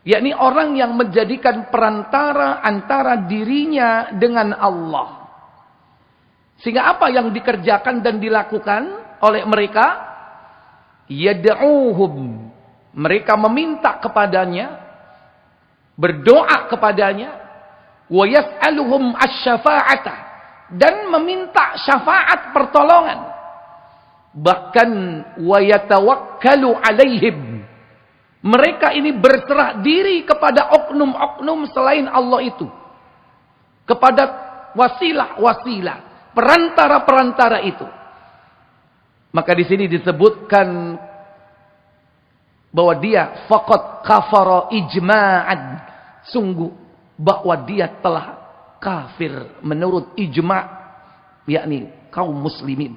Yakni orang yang menjadikan perantara antara dirinya dengan Allah. Sehingga apa yang dikerjakan dan dilakukan oleh mereka? Yad'uhum. Mereka meminta kepadanya, berdoa kepadanya, wa yas'aluhum asy-syafa'ata, dan meminta syafaat pertolongan. Bahkan wa yatawakkalu alaihim. Mereka ini berserah diri kepada oknum-oknum selain Allah itu. Kepada wasilah-wasilah, perantara-perantara itu. Maka di sini disebutkan bahwa dia faqad kafara ijma'an. Sungguh bahwa dia telah kafir menurut ijma', yakni kaum muslimin.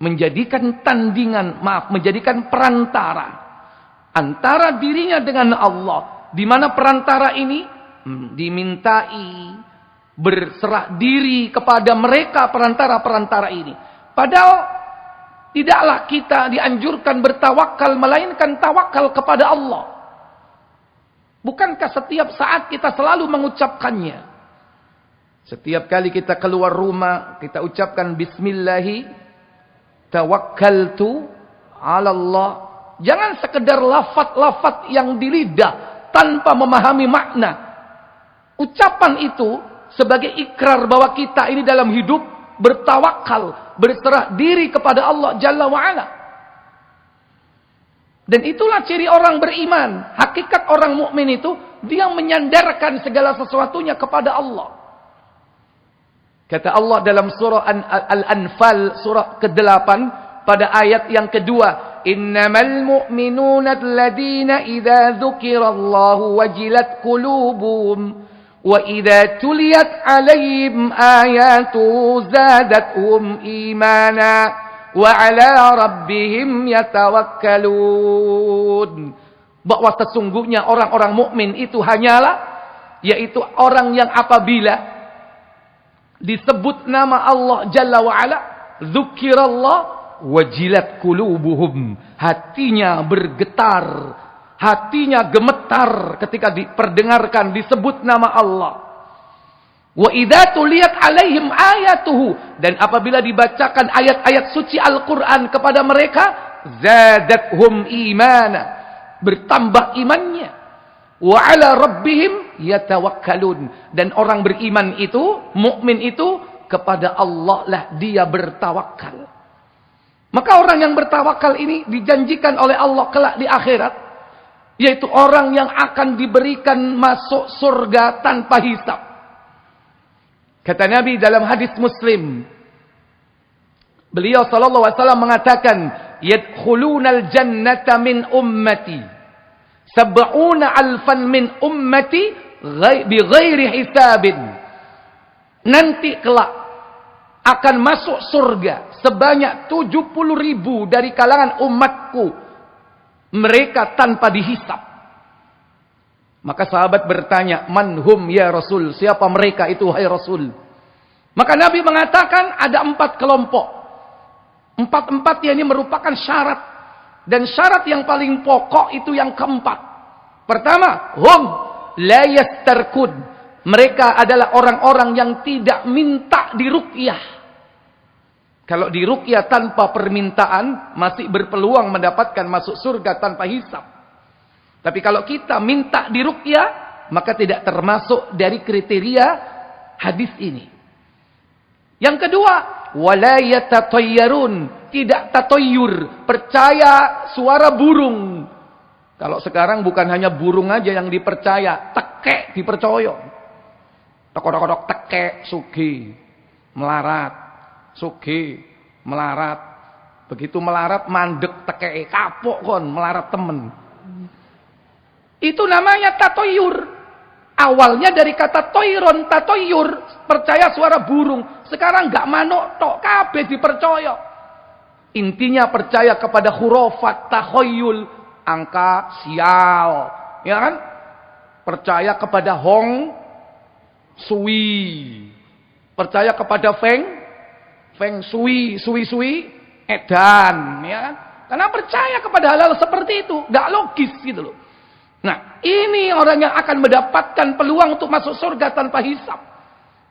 Menjadikan menjadikan perantara antara dirinya dengan Allah. Di mana perantara ini dimintai berserah diri kepada mereka perantara-perantara ini. Padahal tidaklah kita dianjurkan bertawakal, melainkan tawakal kepada Allah. Bukankah setiap saat kita selalu mengucapkannya? Setiap kali kita keluar rumah, kita ucapkan bismillahi tawakkaltu ala Allah. Jangan sekedar lafaz-lafaz yang di lidah tanpa memahami makna. Ucapan itu sebagai ikrar bahwa kita ini dalam hidup bertawakal, berserah diri kepada Allah Jalla wa'ala. Dan itulah ciri orang beriman. Hakikat orang mukmin itu, dia menyandarkan segala sesuatunya kepada Allah. Kata Allah dalam surah Al-Anfal, surah ke-8, pada ayat yang kedua, innamal mu'minuna alladhina idza dzukirallahu wajilat qulubuhum wa idza tuliyat 'alaihim ayatu zadatuhum imana wa 'ala rabbihim yatawakkalun. bahwa sesungguhnya orang-orang mukmin itu hanyalah yaitu orang yang apabila disebut nama Allah Jalla wa Ala, dzukirallah wajilat qulubuhum, hatinya bergetar, hatinya gemetar ketika diperdengarkan disebut nama Allah. Wa idza tuliyat alaihim ayatuhu, dan apabila dibacakan ayat-ayat suci Al-Qur'an kepada mereka, zadathum imana, bertambah imannya. Wa ala rabbihim yatawakkalun, dan orang beriman itu, mukmin itu, kepada Allah lah dia bertawakal. Maka orang yang bertawakal ini dijanjikan oleh Allah kelak di akhirat, yaitu orang yang akan diberikan masuk surga tanpa hisab. Kata Nabi dalam hadis Muslim, beliau sallallahu alaihi wasallam mengatakan, yadkhulunal jannata min ummati sab'una alfan min ummati bighairi hisabin. Nanti kelak akan masuk surga sebanyak 70.000 dari kalangan umatku, mereka tanpa dihisab. Maka sahabat bertanya, manhum ya Rasul, siapa mereka itu hai Rasul? Maka Nabi mengatakan ada 4 kelompok. 4 ini merupakan syarat. Dan syarat yang paling pokok itu yang keempat. Pertama, hum la yastarkud. Mereka adalah orang-orang yang tidak minta diruqyah. Kalau diruqyah tanpa permintaan, masih berpeluang mendapatkan masuk surga tanpa hisab. Tapi kalau kita minta diruqyah, maka tidak termasuk dari kriteria hadis ini. Yang kedua, wala yatatayyarun, tidak tatoyur, percaya suara burung. Kalau sekarang bukan hanya burung aja yang dipercaya, tekek dipercaya. Tok-tok tekek sugi, melarat, sugi, melarat. Begitu melarat mandek tekek, kapok kon, melarat temen. Itu namanya tatoyur. Awalnya dari kata toiron, tatoyur, percaya suara burung. Sekarang gak manuk tok, kabeh dipercaya. Intinya percaya kepada khurafat, takhoyul, angka, sial, ya kan? Percaya kepada hong sui. Percaya kepada feng sui, edan, ya kan? Karena percaya kepada hal-hal seperti itu, gak logis gitu loh. Nah, ini orang yang akan mendapatkan peluang untuk masuk surga tanpa hisab.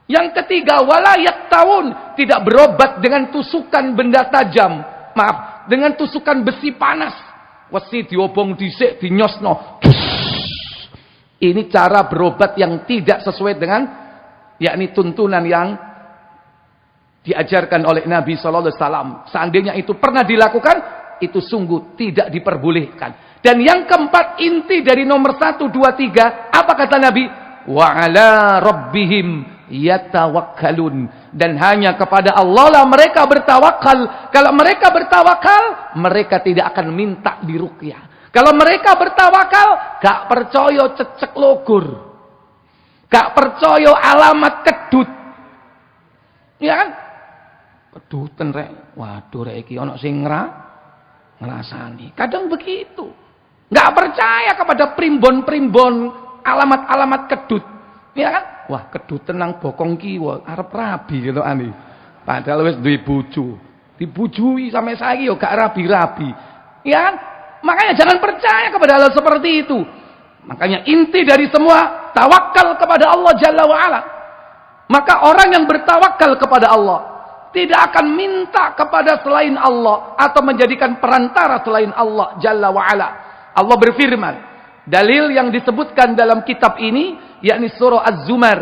Yang ketiga, walayak tahun, tidak berobat dengan tusukan benda tajam. Maaf, dengan tusukan besi panas. Wesi diobong dhisik dinyosno. Ini cara berobat yang tidak sesuai dengan yakni tuntunan yang diajarkan oleh Nabi sallallahu alaihi wasallam. Seandainya itu pernah dilakukan, itu sungguh tidak diperbolehkan. Dan yang keempat, inti dari nomor 1, 2, 3, apa kata Nabi? Wa ala rabbihim yatawakkalun, dan hanya kepada Allah lah mereka bertawakal. Kalau mereka bertawakal, mereka tidak akan minta diruqyah. Kalau mereka bertawakal, gak percaya cecek logur, gak percaya alamat kedut, ya kan? Kedutan rek, waduh rek iki ana sing ngrasani. Kadang begitu. Nggak percaya kepada primbon-primbon, alamat-alamat kedut. Ya kan? Wah, kedut tenang bokong kiwa, arep rabi gitu ani. Padahal wis duwe bojo. Dibujui sampai saiki yo gak rabi-rabi. Ya kan? Makanya jangan percaya kepada hal seperti itu. Makanya inti dari semua, tawakal kepada Allah Jalla wa Ala. Maka orang yang bertawakal kepada Allah tidak akan minta kepada selain Allah atau menjadikan perantara selain Allah Jalla wa Ala. Allah berfirman, dalil yang disebutkan dalam kitab ini, yakni surah Az-Zumar,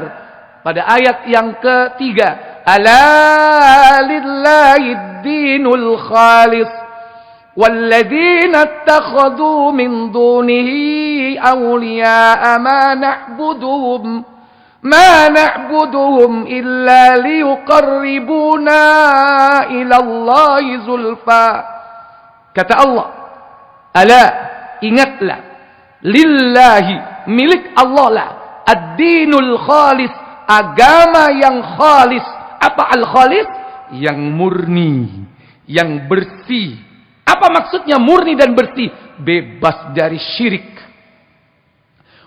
pada ayat yang ketiga, ala lillahi dinul khalis, walladzina ittakhadhu min dunihi awliya'a ma na'buduhum illa liyuqarribuna ila Allahi zulfa. Kata Allah, ala, ingatlah, lillahi, milik Allah lah, ad-dinul khalis, agama yang khalis. Apa al-khalis? Yang murni, yang bersih. Apa maksudnya murni dan bersih? Bebas dari syirik,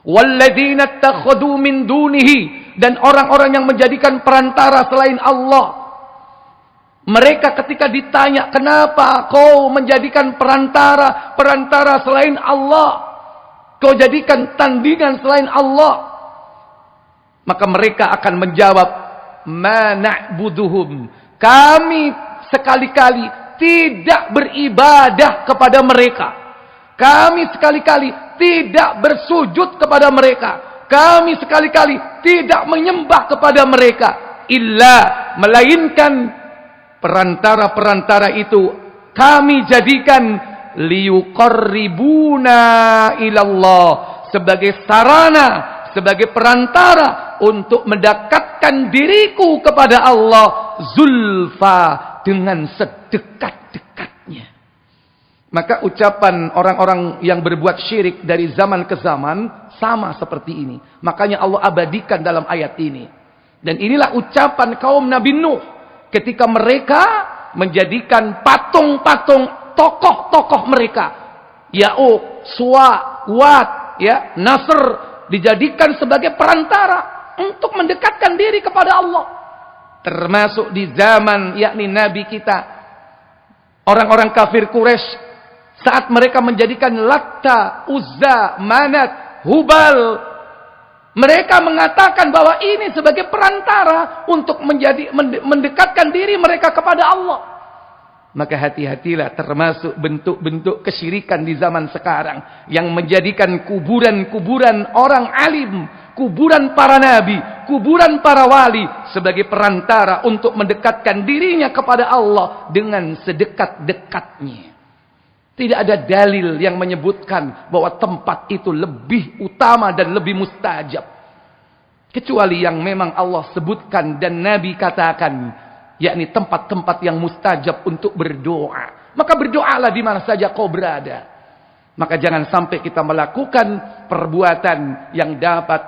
Walladzina ittakhadhu min dunihi, dan orang-orang yang menjadikan perantara selain Allah. Mereka ketika ditanya, kenapa kau menjadikan perantara selain Allah? Kau jadikan tandingan selain Allah. Maka mereka akan menjawab, ma na'buduhum. Kami sekali-kali tidak beribadah kepada mereka. Kami sekali-kali tidak bersujud kepada mereka. Kami sekali-kali tidak menyembah kepada mereka. Illa, melainkan perantara-perantara itu kami jadikan liyuqarribuna ilallah, sebagai sarana, sebagai perantara untuk mendekatkan diriku kepada Allah, zulfa, dengan sedekat-dekatnya. Maka ucapan orang-orang yang berbuat syirik dari zaman ke zaman sama seperti ini. Makanya Allah abadikan dalam ayat ini. Dan inilah ucapan kaum Nabi Nuh ketika mereka menjadikan patung-patung tokoh-tokoh mereka. Ya'uq, Suwa, Wat, ya, Nasr, dijadikan sebagai perantara untuk mendekatkan diri kepada Allah. Termasuk di zaman yakni Nabi kita, orang-orang kafir Quraisy, saat mereka menjadikan Latta, Uzza, Manat, Hubal, mereka mengatakan bahwa ini sebagai perantara untuk mendekatkan diri mereka kepada Allah. Maka hati-hatilah, termasuk bentuk-bentuk kesyirikan di zaman sekarang yang menjadikan kuburan-kuburan orang alim, kuburan para nabi, kuburan para wali sebagai perantara untuk mendekatkan dirinya kepada Allah dengan sedekat-dekatnya. Tidak ada dalil yang menyebutkan bahwa tempat itu lebih utama dan lebih mustajab. Kecuali yang memang Allah sebutkan dan Nabi katakan, yakni tempat-tempat yang mustajab untuk berdoa. Maka berdoalah di mana saja kau berada. Maka jangan sampai kita melakukan perbuatan yang dapat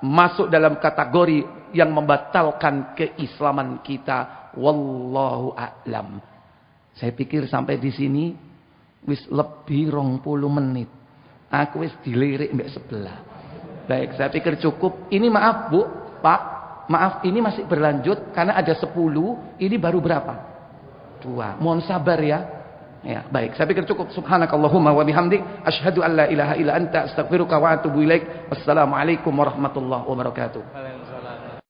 masuk dalam kategori yang membatalkan keislaman kita. Wallahu a'lam. Saya pikir sampai di sini wis lebih 20 menit. Aku wis dilirik mbek sebelah. Baik, saya pikir cukup. Ini maaf Bu, Pak. Maaf, ini masih berlanjut karena ada 10. Ini baru berapa? 2. Mohon sabar ya. Ya, baik. Saya pikir cukup. Subhanakallahumma wa bihamdik, asyhadu an la ilaha illa anta, astaghfiruka wa atubu ilaik. Wassalamualaikum warahmatullahi wabarakatuh.